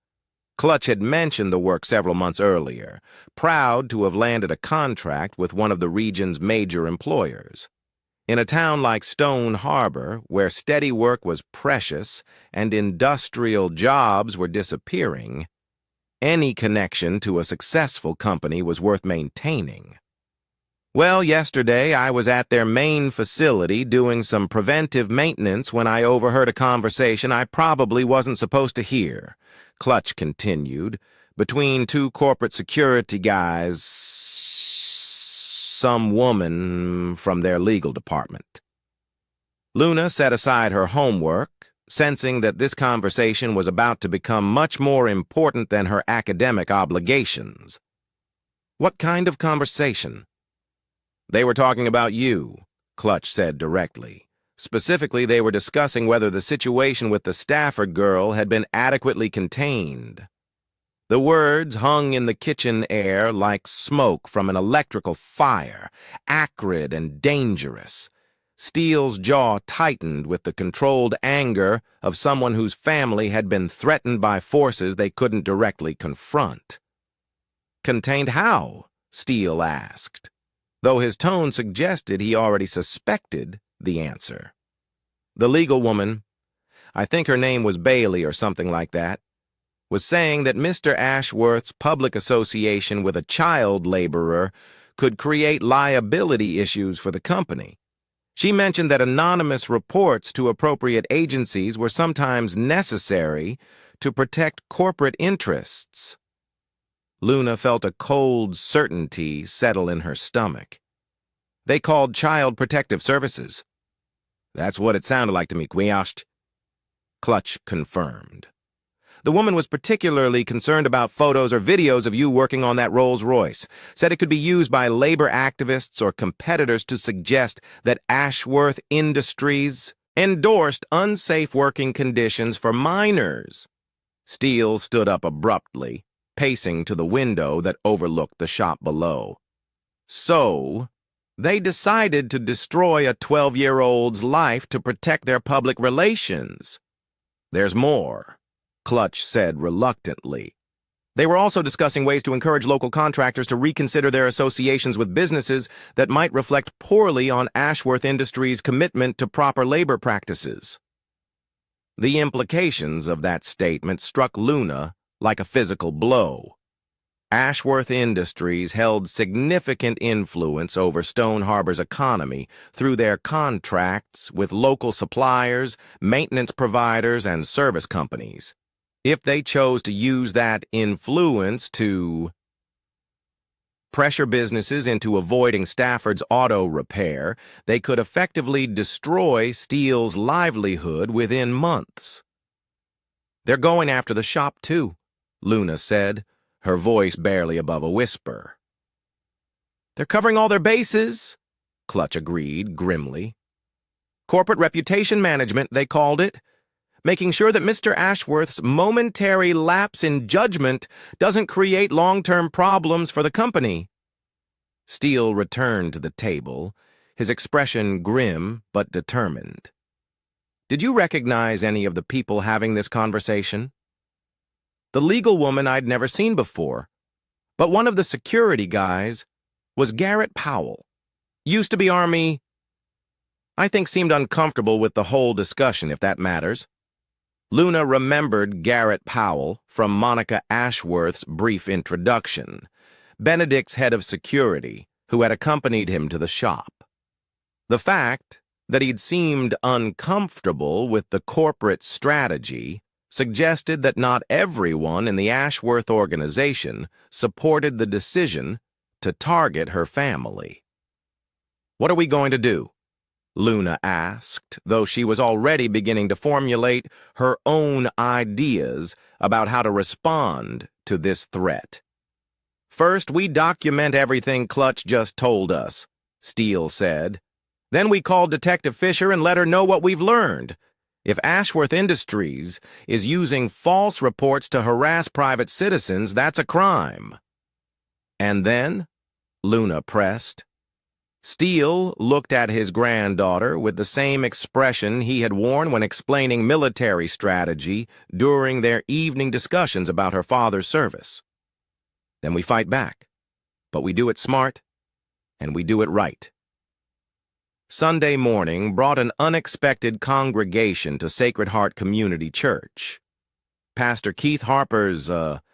Clutch had mentioned the work several months earlier, proud to have landed a contract with one of the region's major employers. In a town like Stone Harbor, where steady work was precious and industrial jobs were disappearing, any connection to a successful company was worth maintaining. "Well, yesterday I was at their main facility doing some preventive maintenance when I overheard a conversation I probably wasn't supposed to hear," Clutch continued, "between two corporate security guys, some woman from their legal department." Luna set aside her homework, sensing that this conversation was about to become much more important than her academic obligations. "What kind of conversation?" "They were talking about you," Clutch said directly. "Specifically, they were discussing whether the situation with the Stafford girl had been adequately contained." The words hung in the kitchen air like smoke from an electrical fire, acrid and dangerous. Steele's jaw tightened with the controlled anger of someone whose family had been threatened by forces they couldn't directly confront. "Contained how?" Steele asked, though his tone suggested he already suspected the answer. "The legal woman, I think her name was Bailey or something like that, was saying that Mr. Ashworth's public association with a child laborer could create liability issues for the company. She mentioned that anonymous reports to appropriate agencies were sometimes necessary to protect corporate interests." Luna felt a cold certainty settle in her stomach. "They called Child Protective Services." "That's what it sounded like to me, Quiasht," Clutch confirmed. "The woman was particularly concerned about photos or videos of you working on that Rolls-Royce. Said it could be used by labor activists or competitors to suggest that Ashworth Industries endorsed unsafe working conditions for minors." Steele stood up abruptly, pacing to the window that overlooked the shop below. "So, they decided to destroy a 12-year-old's life to protect their public relations." "There's more," Clutch said reluctantly. "They were also discussing ways to encourage local contractors to reconsider their associations with businesses that might reflect poorly on Ashworth Industries' commitment to proper labor practices." The implications of that statement struck Luna like a physical blow. Ashworth Industries held significant influence over Stone Harbor's economy through their contracts with local suppliers, maintenance providers, and service companies. If they chose to use that influence to pressure businesses into avoiding Stafford's auto repair, they could effectively destroy Steele's livelihood within months. "They're going after the shop, too," Luna said, her voice barely above a whisper. "They're covering all their bases," Clutch agreed grimly. "Corporate reputation management, they called it. Making sure that Mr. Ashworth's momentary lapse in judgment doesn't create long-term problems for the company." Steele returned to the table, his expression grim but determined. "Did you recognize any of the people having this conversation?" The legal woman I'd never seen before, but one of the security guys was Garrett Powell. Used to be Army. I think seemed uncomfortable with the whole discussion, if that matters. Luna remembered Garrett Powell from Monica Ashworth's brief introduction, Benedict's head of security, who had accompanied him to the shop. The fact that he'd seemed uncomfortable with the corporate strategy suggested that not everyone in the Ashworth organization supported the decision to target her family. "What are we going to do?" Luna asked, though she was already beginning to formulate her own ideas about how to respond to this threat. "First, we document everything Clutch just told us," Steele said. "Then we call Detective Fisher and let her know what we've learned. If Ashworth Industries is using false reports to harass private citizens, that's a crime." "And then?" Luna pressed. Steele looked at his granddaughter with the same expression he had worn when explaining military strategy during their evening discussions about her father's service. "Then we fight back, but we do it smart, and we do it right." Sunday morning brought an unexpected congregation to Sacred Heart Community Church. Pastor Keith Harper's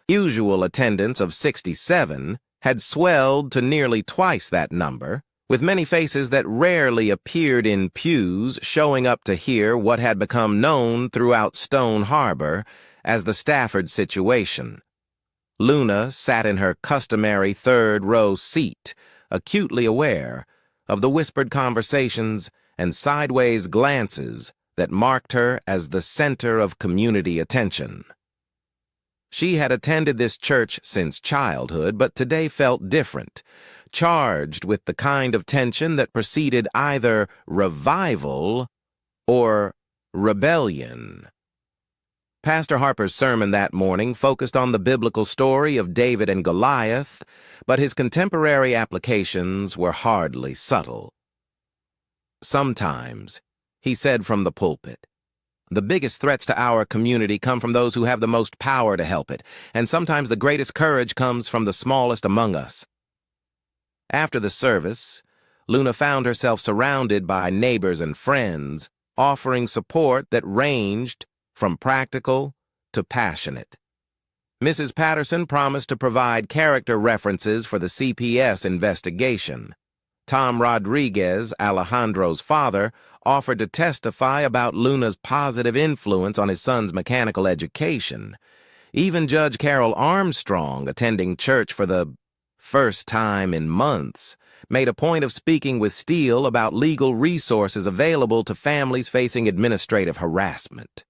usual attendance of 67 had swelled to nearly twice that number, with many faces that rarely appeared in pews showing up to hear what had become known throughout Stone Harbor as the Stafford situation. Luna sat in her customary third-row seat, acutely aware of the whispered conversations and sideways glances that marked her as the center of community attention. She had attended this church since childhood, but today felt different, charged with the kind of tension that preceded either revival or rebellion. Pastor Harper's sermon that morning focused on the biblical story of David and Goliath, but his contemporary applications were hardly subtle. "Sometimes," he said from the pulpit, "the biggest threats to our community come from those who have the most power to help it, and sometimes the greatest courage comes from the smallest among us." After the service, Luna found herself surrounded by neighbors and friends, offering support that ranged from practical to passionate. Mrs. Patterson promised to provide character references for the CPS investigation. Tom Rodriguez, Alejandro's father, offered to testify about Luna's positive influence on his son's mechanical education. Even Judge Carol Armstrong, attending church for the first time in months, made a point of speaking with Steele about legal resources available to families facing administrative harassment.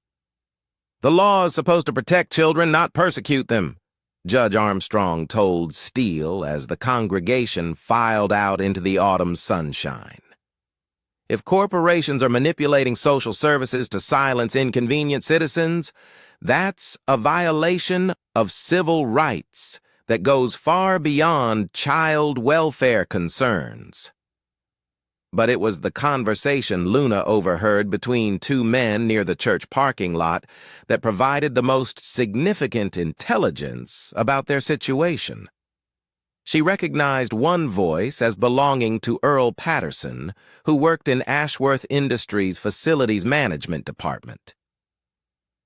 "The law is supposed to protect children, not persecute them," Judge Armstrong told Steele as the congregation filed out into the autumn sunshine. "If corporations are manipulating social services to silence inconvenient citizens, that's a violation of civil rights that goes far beyond child welfare concerns." But it was the conversation Luna overheard between two men near the church parking lot that provided the most significant intelligence about their situation. She recognized one voice as belonging to Earl Patterson, who worked in Ashworth Industries' facilities management department.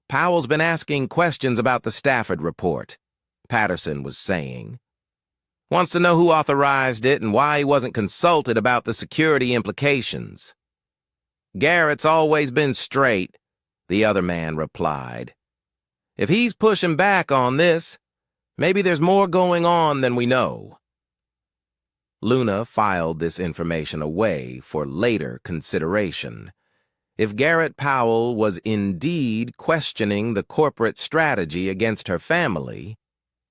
Powell's been asking questions about the Stafford report, Patterson was saying. Wants to know who authorized it and why he wasn't consulted about the security implications. Garrett's always been straight, the other man replied. If he's pushing back on this, maybe there's more going on than we know. Luna filed this information away for later consideration. If Garrett Powell was indeed questioning the corporate strategy against her family,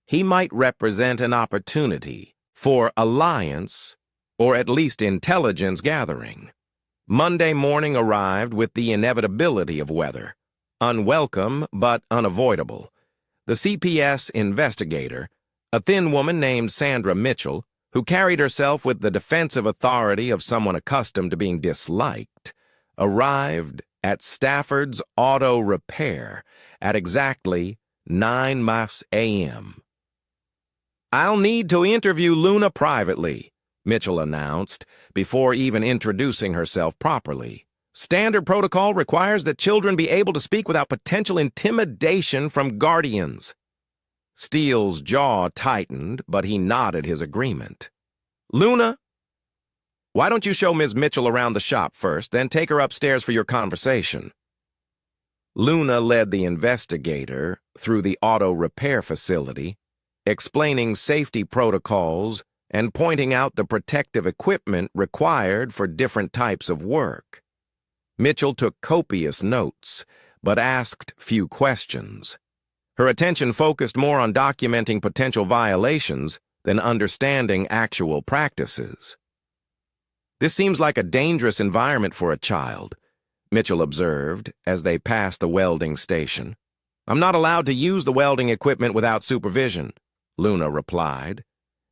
he might represent an opportunity for alliance or at least intelligence gathering. Monday morning arrived with the inevitability of weather. Unwelcome but unavoidable. The CPS investigator, a thin woman named Sandra Mitchell, who carried herself with the defensive authority of someone accustomed to being disliked, arrived at Stafford's Auto Repair at exactly 9 a.m. I'll need to interview Luna privately, Mitchell announced, before even introducing herself properly. Standard protocol requires that children be able to speak without potential intimidation from guardians. Steele's jaw tightened, but he nodded his agreement. Luna, why don't you show Ms. Mitchell around the shop first, then take her upstairs for your conversation? Luna led the investigator through the auto repair facility, explaining safety protocols and pointing out the protective equipment required for different types of work. Mitchell took copious notes, but asked few questions. Her attention focused more on documenting potential violations than understanding actual practices. This seems like a dangerous environment for a child, Mitchell observed as they passed the welding station. I'm not allowed to use the welding equipment without supervision, Luna replied,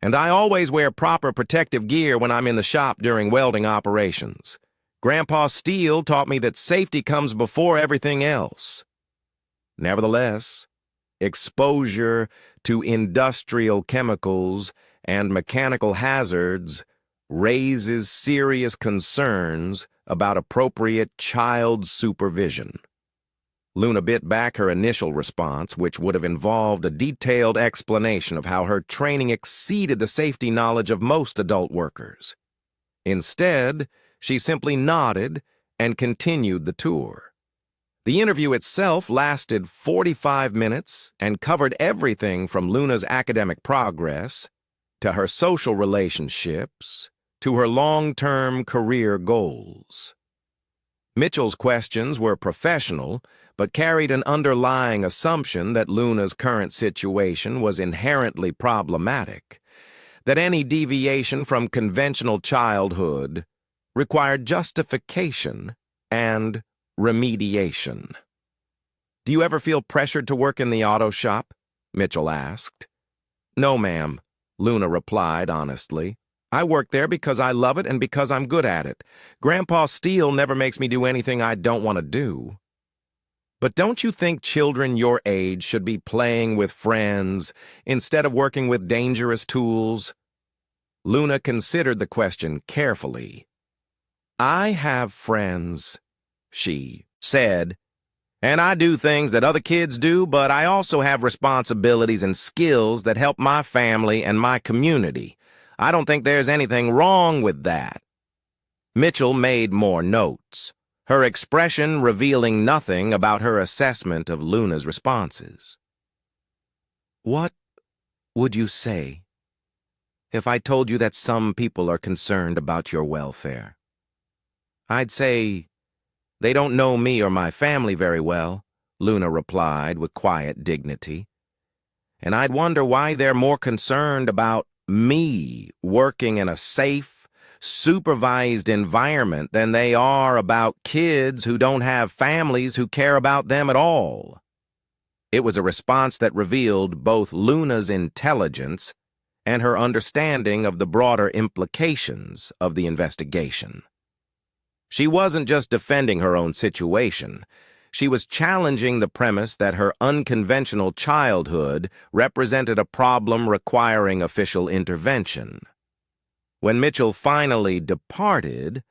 and I always wear proper protective gear when I'm in the shop during welding operations. Grandpa Steele taught me that safety comes before everything else. Nevertheless, exposure to industrial chemicals and mechanical hazards raises serious concerns about appropriate child supervision. Luna bit back her initial response, which would have involved a detailed explanation of how her training exceeded the safety knowledge of most adult workers. Instead, she simply nodded and continued the tour. The interview itself lasted 45 minutes and covered everything from Luna's academic progress to her social relationships to her long-term career goals. Mitchell's questions were professional, but carried an underlying assumption that Luna's current situation was inherently problematic, that any deviation from conventional childhood required justification and remediation. Do you ever feel pressured to work in the auto shop? Mitchell asked. No, ma'am, Luna replied honestly. I work there because I love it and because I'm good at it. Grandpa Steele never makes me do anything I don't want to do. But don't you think children your age should be playing with friends instead of working with dangerous tools? Luna considered the question carefully. I have friends, she said, and I do things that other kids do, but I also have responsibilities and skills that help my family and my community. I don't think there's anything wrong with that. Mitchell made more notes, her expression revealing nothing about her assessment of Luna's responses. What would you say if I told you that some people are concerned about your welfare? I'd say, they don't know me or my family very well, Luna replied with quiet dignity. And I'd wonder why they're more concerned about me working in a safe, supervised environment than they are about kids who don't have families who care about them at all. It was a response that revealed both Luna's intelligence and her understanding of the broader implications of the investigation. She wasn't just defending her own situation. She was challenging the premise that her unconventional childhood represented a problem requiring official intervention. When Mitchell finally departed,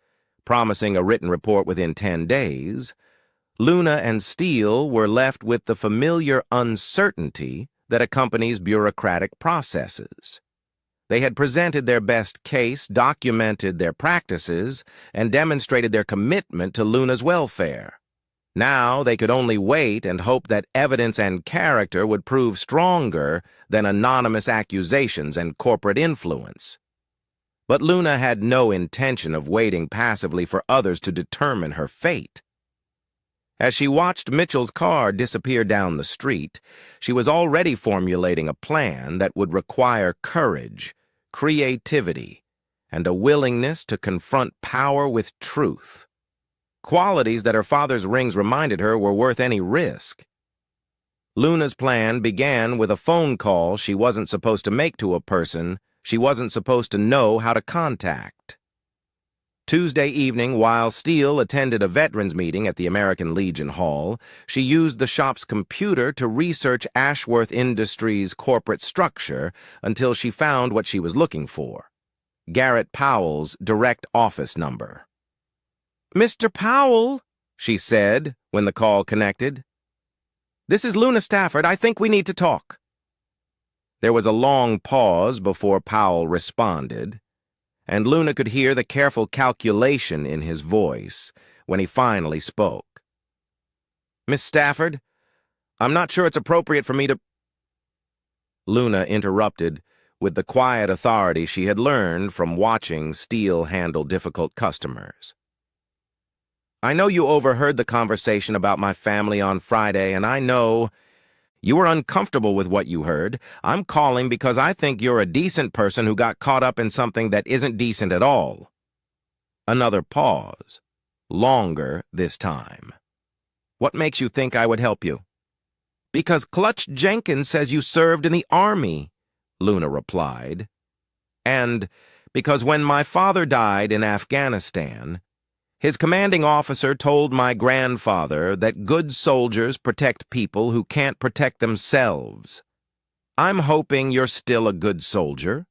promising a written report within 10 days, Luna and Steele were left with the familiar uncertainty that accompanies bureaucratic processes. They had presented their best case, documented their practices, and demonstrated their commitment to Luna's welfare. Now they could only wait and hope that evidence and character would prove stronger than anonymous accusations and corporate influence. But Luna had no intention of waiting passively for others to determine her fate. As she watched Mitchell's car disappear down the street, she was already formulating a plan that would require courage, creativity, and a willingness to confront power with truth. Qualities that her father's rings reminded her were worth any risk. Luna's plan began with a phone call she wasn't supposed to make to a person she wasn't supposed to know how to contact. Tuesday evening, while Steele attended a veterans meeting at the American Legion Hall, she used the shop's computer to research Ashworth Industries' corporate structure until she found what she was looking for: Garrett Powell's direct office number. "Mr. Powell," she said when the call connected. "This is Luna Stafford. I think we need to talk." There was a long pause before Powell responded, and Luna could hear the careful calculation in his voice when he finally spoke. "Miss Stafford, I'm not sure it's appropriate for me to—" Luna interrupted with the quiet authority she had learned from watching Steele handle difficult customers. "I know you overheard the conversation about my family on Friday, and I know you were uncomfortable with what you heard. I'm calling because I think you're a decent person who got caught up in something that isn't decent at all." Another pause. Longer this time. "What makes you think I would help you?" "Because Clutch Jenkins says you served in the Army," Luna replied. "And because when my father died in Afghanistan, his commanding officer told my grandfather that good soldiers protect people who can't protect themselves. I'm hoping you're still a good soldier."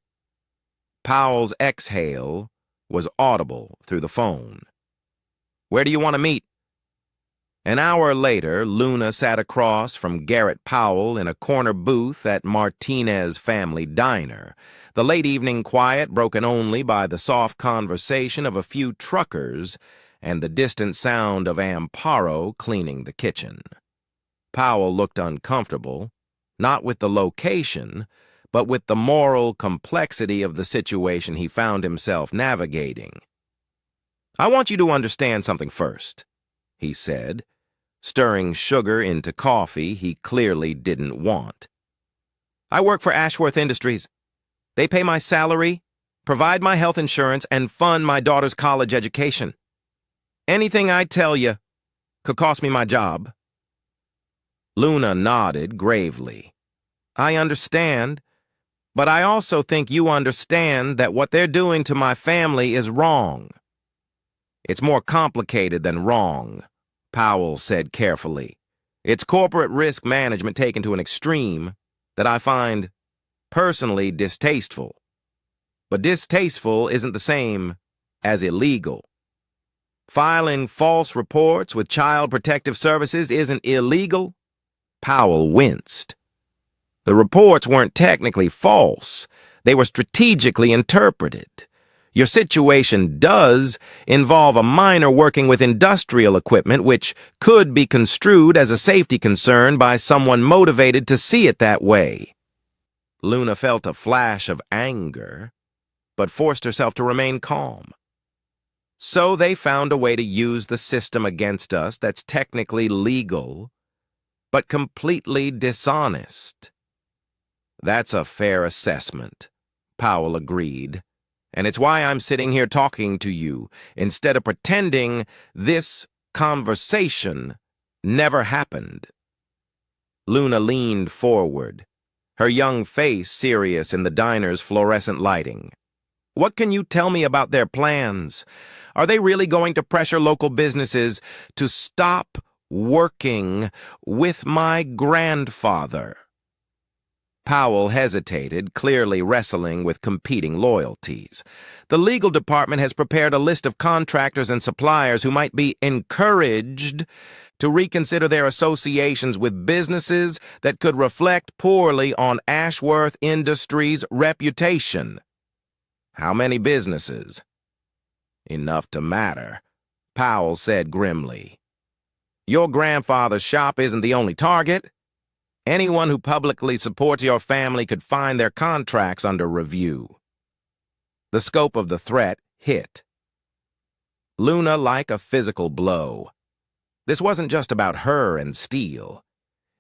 Powell's exhale was audible through the phone. "Where do you want to meet?" An hour later, Luna sat across from Garrett Powell in a corner booth at Martinez Family Diner, the late evening quiet broken only by the soft conversation of a few truckers and the distant sound of Amparo cleaning the kitchen. Powell looked uncomfortable, not with the location, but with the moral complexity of the situation he found himself navigating. "I want you to understand something first," he said, stirring sugar into coffee he clearly didn't want. "I work for Ashworth Industries. They pay my salary, provide my health insurance, and fund my daughter's college education. Anything I tell you could cost me my job." Luna nodded gravely. "I understand, but I also think you understand that what they're doing to my family is wrong." "It's more complicated than wrong," Powell said carefully. "It's corporate risk management taken to an extreme that I find personally distasteful. But distasteful isn't the same as illegal. Filing false reports with Child Protective Services isn't illegal." Powell winced. "The reports weren't technically false. They were strategically interpreted. Your situation does involve a minor working with industrial equipment, which could be construed as a safety concern by someone motivated to see it that way." Luna felt a flash of anger, but forced herself to remain calm. "So they found a way to use the system against us that's technically legal, but completely dishonest." "That's a fair assessment," Powell agreed. "And it's why I'm sitting here talking to you, instead of pretending this conversation never happened." Luna leaned forward, her young face serious in the diner's fluorescent lighting. "What can you tell me about their plans? Are they really going to pressure local businesses to stop working with my grandfather?" Powell hesitated, clearly wrestling with competing loyalties. The legal department has prepared a list of contractors and suppliers who might be encouraged to reconsider their associations with businesses that could reflect poorly on Ashworth Industries' reputation. How many businesses? Enough to matter, Powell said grimly. Your grandfather's shop isn't the only target. Anyone who publicly supports your family could find their contracts under review. The scope of the threat hit Luna like a physical blow. This wasn't just about her and Steele.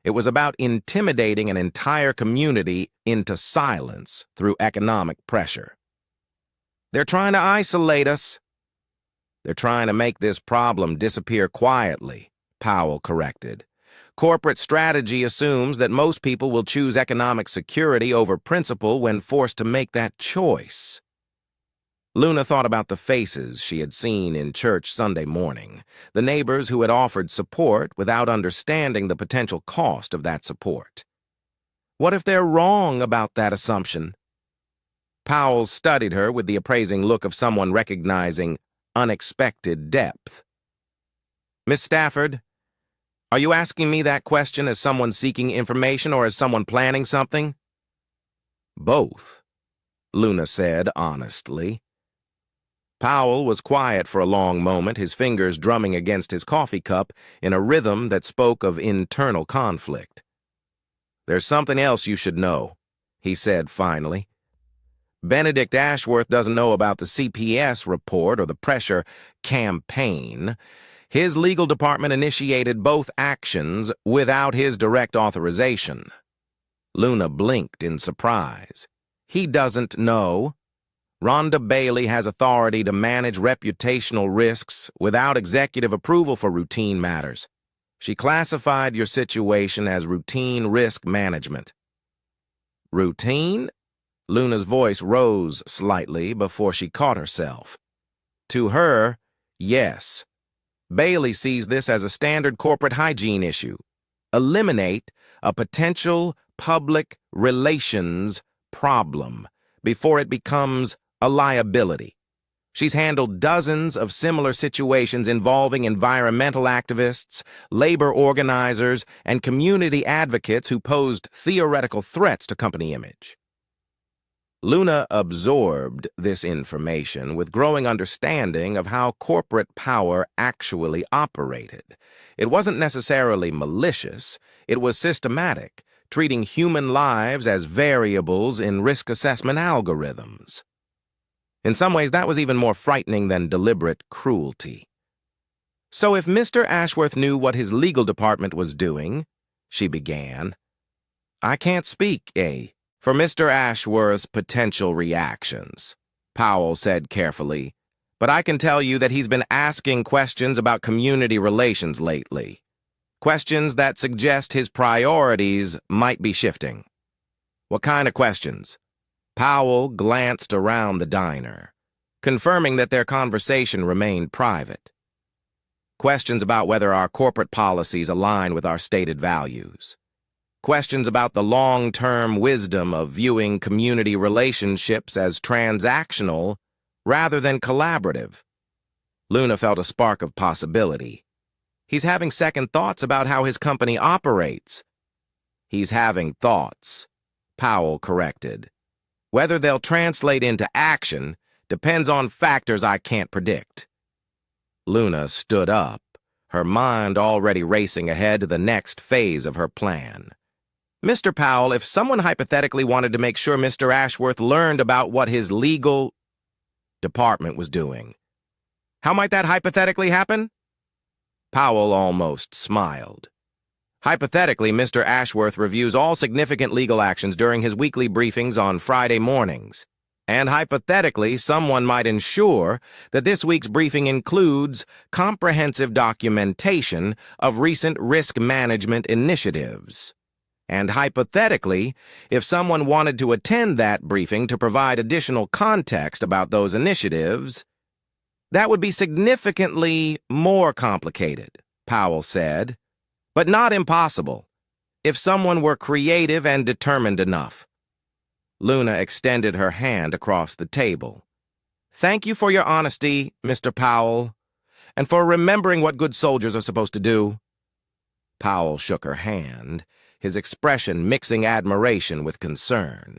It was about intimidating an entire community into silence through economic pressure. They're trying to isolate us. They're trying to make this problem disappear quietly, Powell corrected. Corporate strategy assumes that most people will choose economic security over principle when forced to make that choice. Luna thought about the faces she had seen in church Sunday morning, the neighbors who had offered support without understanding the potential cost of that support. What if they're wrong about that assumption? Powell studied her with the appraising look of someone recognizing unexpected depth. Miss Stafford, are you asking me that question as someone seeking information or as someone planning something? Both, Luna said honestly. Powell was quiet for a long moment, his fingers drumming against his coffee cup in a rhythm that spoke of internal conflict. There's something else you should know, he said finally. Benedict Ashworth doesn't know about the CPS report or the pressure campaign. His legal department initiated both actions without his direct authorization. Luna blinked in surprise. He doesn't know. Rhonda Bailey has authority to manage reputational risks without executive approval for routine matters. She classified your situation as routine risk management. Routine? Luna's voice rose slightly before she caught herself. To her, yes. Bailey sees this as a standard corporate hygiene issue. Eliminate a potential public relations problem before it becomes a liability. She's handled dozens of similar situations involving environmental activists, labor organizers, and community advocates who posed theoretical threats to company image. Luna absorbed this information with growing understanding of how corporate power actually operated. It wasn't necessarily malicious, it was systematic, treating human lives as variables in risk assessment algorithms. In some ways, that was even more frightening than deliberate cruelty. So if Mr. Ashworth knew what his legal department was doing, she began. I can't speak, for Mr. Ashworth's potential reactions, Powell said carefully, but I can tell you that he's been asking questions about community relations lately. Questions that suggest his priorities might be shifting. What kind of questions? Powell glanced around the diner, confirming that their conversation remained private. Questions about whether our corporate policies align with our stated values. Questions about the long-term wisdom of viewing community relationships as transactional rather than collaborative. Luna felt a spark of possibility. He's having second thoughts about how his company operates. He's having thoughts, Powell corrected. Whether they'll translate into action depends on factors I can't predict. Luna stood up, her mind already racing ahead to the next phase of her plan. Mr. Powell, if someone hypothetically wanted to make sure Mr. Ashworth learned about what his legal department was doing, how might that hypothetically happen? Powell almost smiled. Hypothetically, Mr. Ashworth reviews all significant legal actions during his weekly briefings on Friday mornings. And hypothetically, someone might ensure that this week's briefing includes comprehensive documentation of recent risk management initiatives. And hypothetically, if someone wanted to attend that briefing to provide additional context about those initiatives, that would be significantly more complicated, Powell said, but not impossible. if someone were creative and determined enough. Luna extended her hand across the table. Thank you for your honesty, Mr. Powell, and for remembering what good soldiers are supposed to do. Powell shook her hand, his expression mixing admiration with concern.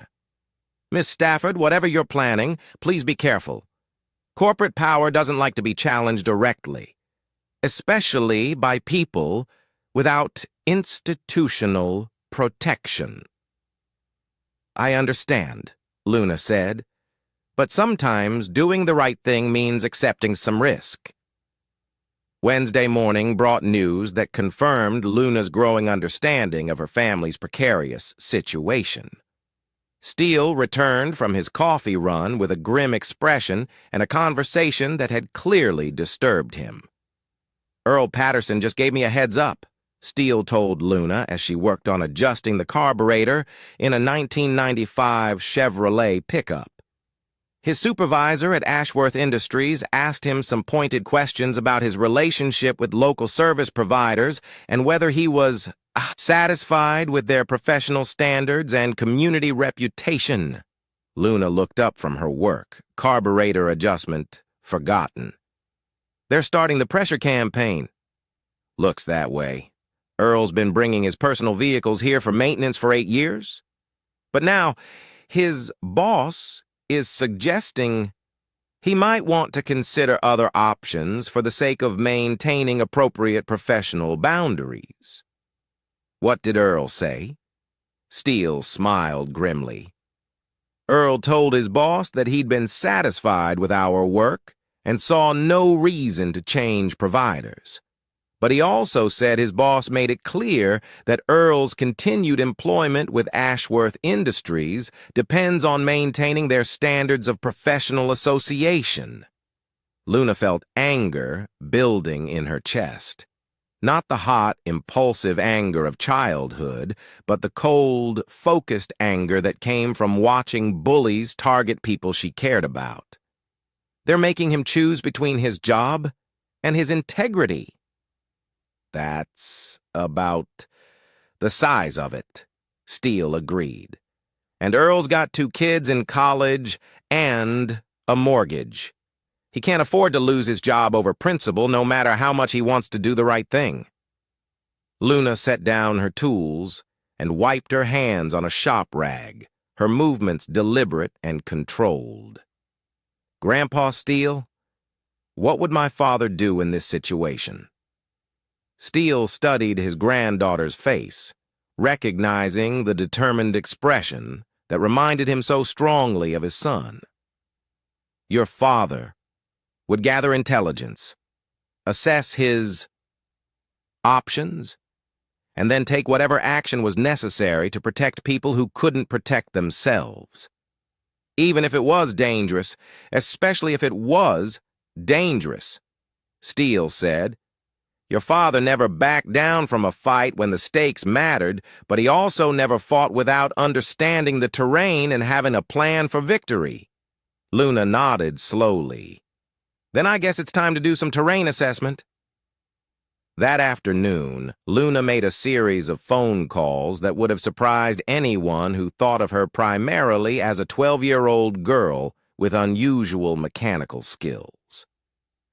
Miss Stafford, whatever you're planning, please be careful. Corporate power doesn't like to be challenged directly, especially by people without institutional protection. I understand, Luna said, but sometimes doing the right thing means accepting some risk. Wednesday morning brought news that confirmed Luna's growing understanding of her family's precarious situation. Steele returned from his coffee run with a grim expression and a conversation that had clearly disturbed him. Earl Patterson just gave me a heads up, Steele told Luna as she worked on adjusting the carburetor in a 1995 Chevrolet pickup. His supervisor at Ashworth Industries asked him some pointed questions about his relationship with local service providers and whether he was satisfied with their professional standards and community reputation. Luna looked up from her work, carburetor adjustment forgotten. They're starting the pressure campaign. Looks that way. Earl's been bringing his personal vehicles here for maintenance for 8 years. But now, his boss is suggesting he might want to consider other options for the sake of maintaining appropriate professional boundaries. What did Earl say? Steele smiled grimly. Earl told his boss that he'd been satisfied with our work and saw no reason to change providers. But he also said his boss made it clear that Earl's continued employment with Ashworth Industries depends on maintaining their standards of professional association. Luna felt anger building in her chest. Not the hot, impulsive anger of childhood, but the cold, focused anger that came from watching bullies target people she cared about. They're making him choose between his job and his integrity. That's about the size of it, Steele agreed. And Earl's got 2 kids in college and a mortgage. He can't afford to lose his job over principle, no matter how much he wants to do the right thing. Luna set down her tools and wiped her hands on a shop rag, her movements deliberate and controlled. Grandpa Steele, what would my father do in this situation? Steele studied his granddaughter's face, recognizing the determined expression that reminded him so strongly of his son. Your father would gather intelligence, assess his options, and then take whatever action was necessary to protect people who couldn't protect themselves. Even if it was dangerous, especially if it was dangerous, Steele said. Your father never backed down from a fight when the stakes mattered, but he also never fought without understanding the terrain and having a plan for victory. Luna nodded slowly. Then I guess it's time to do some terrain assessment. That afternoon, Luna made a series of phone calls that would have surprised anyone who thought of her primarily as a 12-year-old girl with unusual mechanical skills.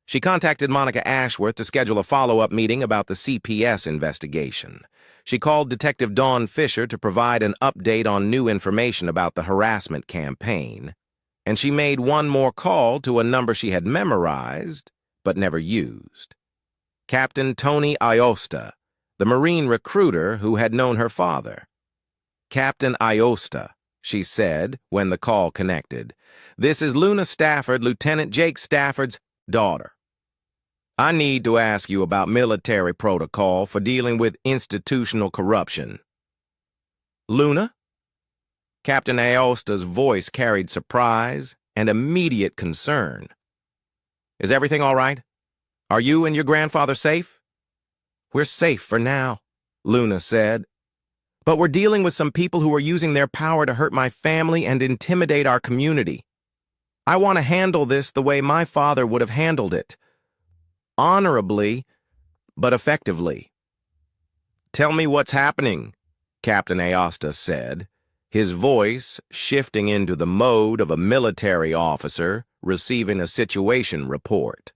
She contacted Monica Ashworth to schedule a follow-up meeting about the CPS investigation. She called Detective Dawn Fisher to provide an update on new information about the harassment campaign. And she made one more call to a number she had memorized, but never used. Captain Tony Iosta, the Marine recruiter who had known her father. Captain Iosta, she said when the call connected. This is Luna Stafford, Lieutenant Jake Stafford's daughter. I need to ask you about military protocol for dealing with institutional corruption. Luna? Captain Aosta's voice carried surprise and immediate concern. Is everything all right? Are you and your grandfather safe? We're safe for now, Luna said. But we're dealing with some people who are using their power to hurt my family and intimidate our community. I want to handle this the way my father would have handled it. Honorably, but effectively. Tell me what's happening, Captain Aosta said, his voice shifting into the mode of a military officer receiving a situation report.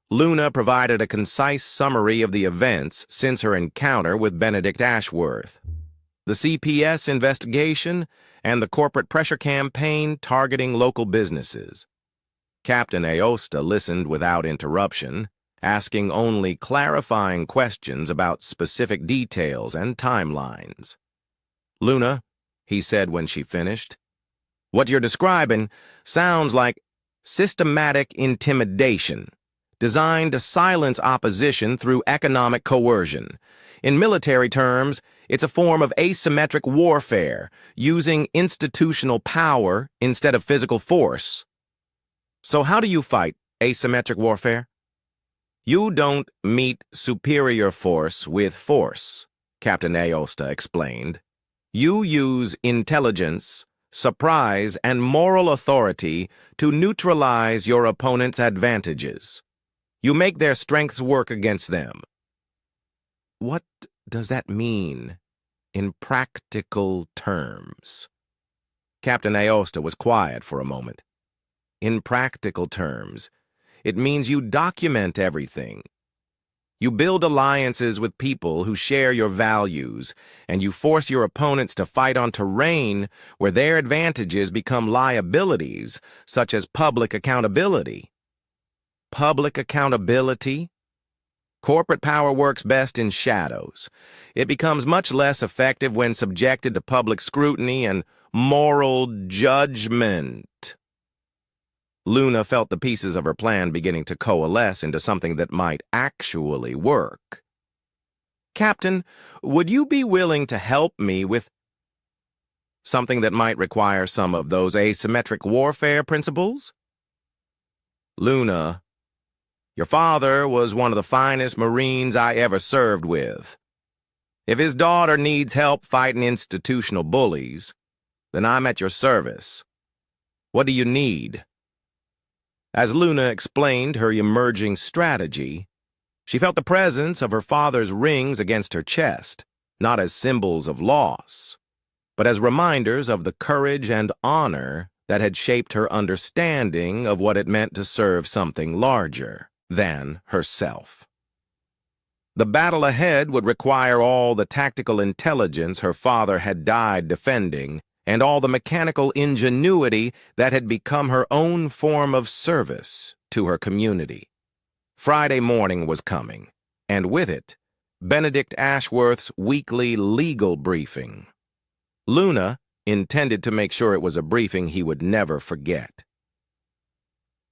Luna provided a concise summary of the events since her encounter with Benedict Ashworth, the CPS investigation, and the corporate pressure campaign targeting local businesses. Captain Aosta listened without interruption, asking only clarifying questions about specific details and timelines. "Luna," he said when she finished, "what you're describing sounds like systematic intimidation, designed to silence opposition through economic coercion. In military terms, it's a form of asymmetric warfare, using institutional power instead of physical force. So how do you fight asymmetric warfare?" "You don't meet superior force with force," Captain Aosta explained. "You use intelligence, surprise, and moral authority to neutralize your opponent's advantages. You make their strengths work against them." "What does that mean in practical terms?" Captain Aosta was quiet for a moment. "In practical terms, it means you document everything. You build alliances with people who share your values, and you force your opponents to fight on terrain where their advantages become liabilities, such as public accountability." Public accountability? Corporate power works best in shadows. It becomes much less effective when subjected to public scrutiny and moral judgment. Luna felt the pieces of her plan beginning to coalesce into something that might actually work. "Captain, would you be willing to help me with something that might require some of those asymmetric warfare principles?" "Luna, your father was one of the finest Marines I ever served with. If his daughter needs help fighting institutional bullies, then I'm at your service. What do you need?" As Luna explained her emerging strategy, she felt the presence of her father's rings against her chest, not as symbols of loss, but as reminders of the courage and honor that had shaped her understanding of what it meant to serve something larger than herself. The battle ahead would require all the tactical intelligence her father had died defending, and all the mechanical ingenuity that had become her own form of service to her community. Friday morning was coming, and with it, Benedict Ashworth's weekly legal briefing. Luna intended to make sure it was a briefing he would never forget.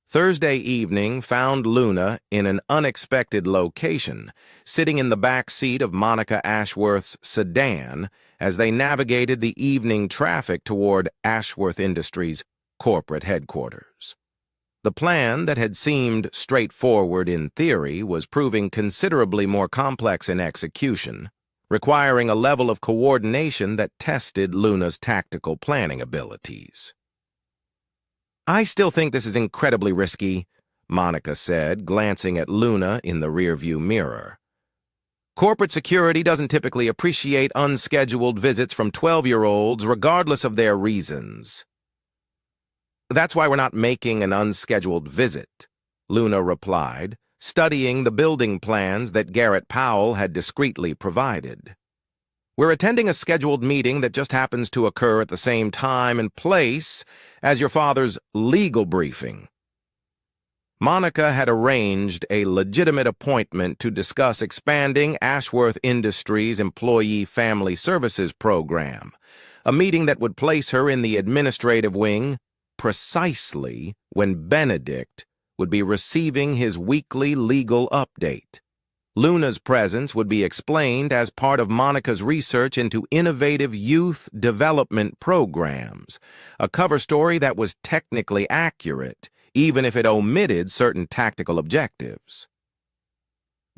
Thursday evening found Luna in an unexpected location, sitting in the back seat of Monica Ashworth's sedan as they navigated the evening traffic toward Ashworth Industries' corporate headquarters. The plan that had seemed straightforward in theory was proving considerably more complex in execution, requiring a level of coordination that tested Luna's tactical planning abilities. "I still think this is incredibly risky," Monica said, glancing at Luna in the rearview mirror. "Corporate security doesn't typically appreciate unscheduled visits from 12-year-olds regardless of their reasons." "That's why we're not making an unscheduled visit," Luna replied, studying the building plans that Garrett Powell had discreetly provided. "We're attending a scheduled meeting that just happens to occur at the same time and place as your father's legal briefing." Monica had arranged a legitimate appointment to discuss expanding Ashworth Industries' Employee Family Services program, a meeting that would place her in the administrative wing precisely when Benedict would be receiving his weekly legal update. Luna's presence would be explained as part of Monica's research into innovative youth development programs, a cover story that was technically accurate, even if it omitted certain tactical objectives.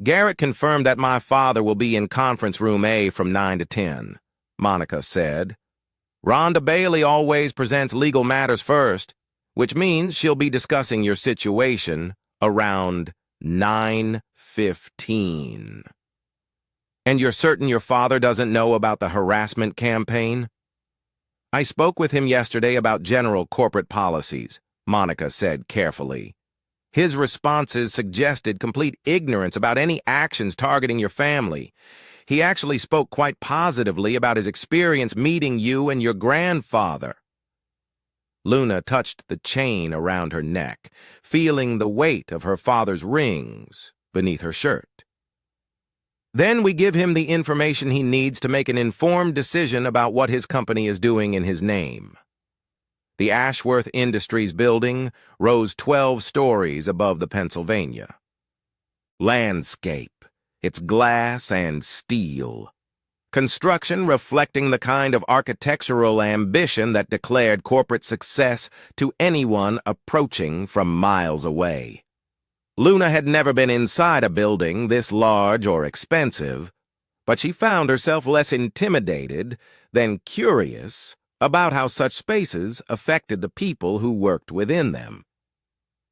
"Garrett confirmed that my father will be in conference room A from 9 to 10, Monica said. "Rhonda Bailey always presents legal matters first, which means she'll be discussing your situation around 9:15. And you're certain your father doesn't know about the harassment campaign? I spoke with him yesterday about general corporate policies, Monica said carefully. His responses suggested complete ignorance about any actions targeting your family. He actually spoke quite positively about his experience meeting you and your grandfather. Luna touched the chain around her neck, feeling the weight of her father's rings beneath her shirt. Then we give him the information he needs to make an informed decision about what his company is doing in his name. The Ashworth Industries building rose 12 stories above the Pennsylvania. Landscape, its glass and steel. Construction reflecting the kind of architectural ambition that declared corporate success to anyone approaching from miles away. Luna had never been inside a building this large or expensive, but she found herself less intimidated than curious about how such spaces affected the people who worked within them.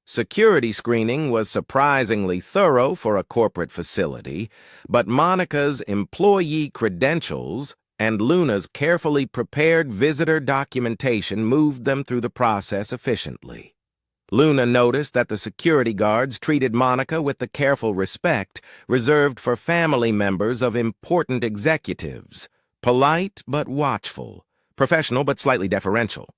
Security screening was surprisingly thorough for a corporate facility, but Monica's employee credentials and Luna's carefully prepared visitor documentation moved them through the process efficiently. Luna noticed that the security guards treated Monica with the careful respect reserved for family members of important executives, polite but watchful, professional but slightly deferential.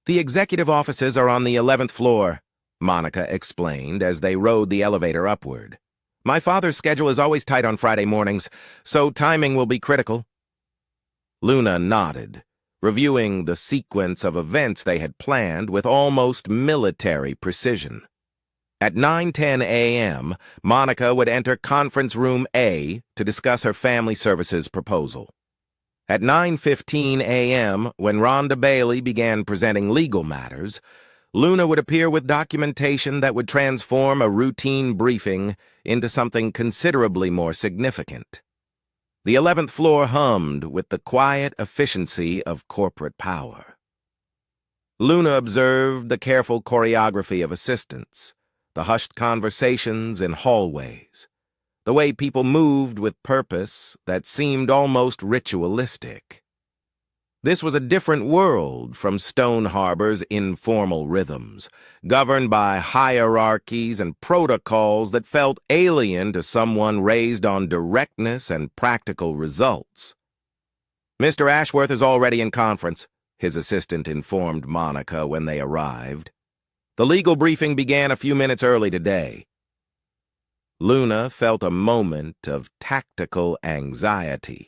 The executive offices are on the 11th floor, Monica explained as they rode the elevator upward. My father's schedule is always tight on Friday mornings, so timing will be critical. Luna nodded, reviewing the sequence of events they had planned with almost military precision. At 9:10 a.m., Monica would enter Conference Room A to discuss her family services proposal. At 9:15 a.m., when Rhonda Bailey began presenting legal matters, Luna would appear with documentation that would transform a routine briefing into something considerably more significant. The 11th floor hummed with the quiet efficiency of corporate power. Luna observed the careful choreography of assistants, the hushed conversations in hallways, the way people moved with purpose that seemed almost ritualistic. This was a different world from Stone Harbor's informal rhythms, governed by hierarchies and protocols that felt alien to someone raised on directness and practical results. Mr. Ashworth is already in conference, his assistant informed Monica when they arrived. The legal briefing began a few minutes early today. Luna felt a moment of tactical anxiety.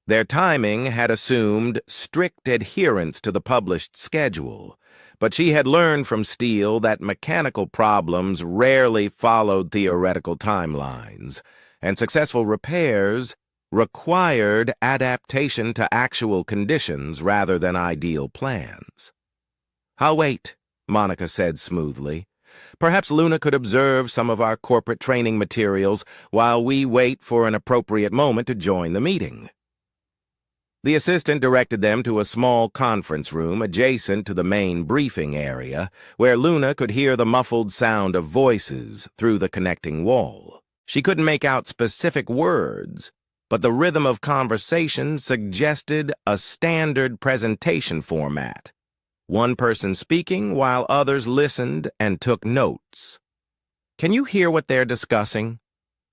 Their timing had assumed strict adherence to the published schedule, but she had learned from Steele that mechanical problems rarely followed theoretical timelines, and successful repairs required adaptation to actual conditions rather than ideal plans. I'll wait, Monica said smoothly. Perhaps Luna could observe some of our corporate training materials while we wait for an appropriate moment to join the meeting. The assistant directed them to a small conference room adjacent to the main briefing area, where Luna could hear the muffled sound of voices through the connecting wall. She couldn't make out specific words, but the rhythm of conversation suggested a standard presentation format. One person speaking while others listened and took notes. "Can you hear what they're discussing?"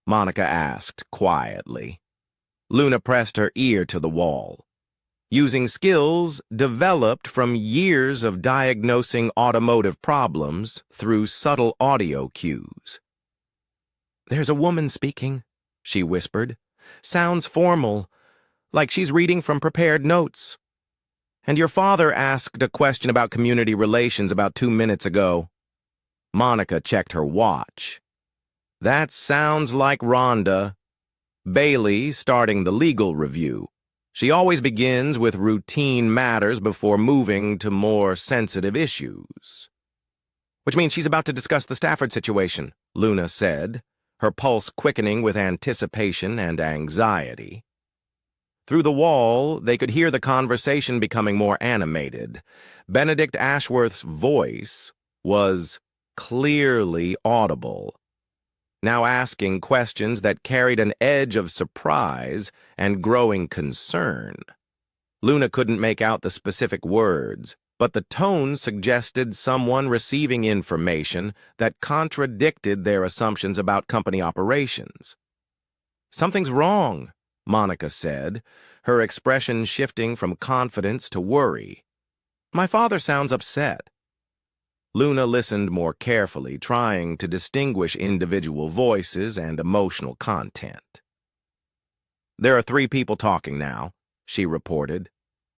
Monica asked quietly. Luna pressed her ear to the wall, using skills developed from years of diagnosing automotive problems through subtle audio cues. "There's a woman speaking," she whispered. "Sounds formal, like she's reading from prepared notes. And your father asked a question about community relations about 2 minutes ago." Monica checked her watch. "That sounds like Rhonda. Bailey starting the legal review. She always begins with routine matters before moving to more sensitive issues." "Which means she's about to discuss the Stafford situation," Luna said, her pulse quickening with anticipation and anxiety. Through the wall, they could hear the conversation becoming more animated. Benedict Ashworth's voice was clearly audible. now asking questions that carried an edge of surprise and growing concern. Luna couldn't make out the specific words, but the tone suggested someone receiving information that contradicted their assumptions about company operations. "Something's wrong," Monica said, her expression shifting from confidence to worry. "My father sounds upset." Luna listened more carefully, trying to distinguish individual voices and emotional content. "There are 3 people talking now," she reported.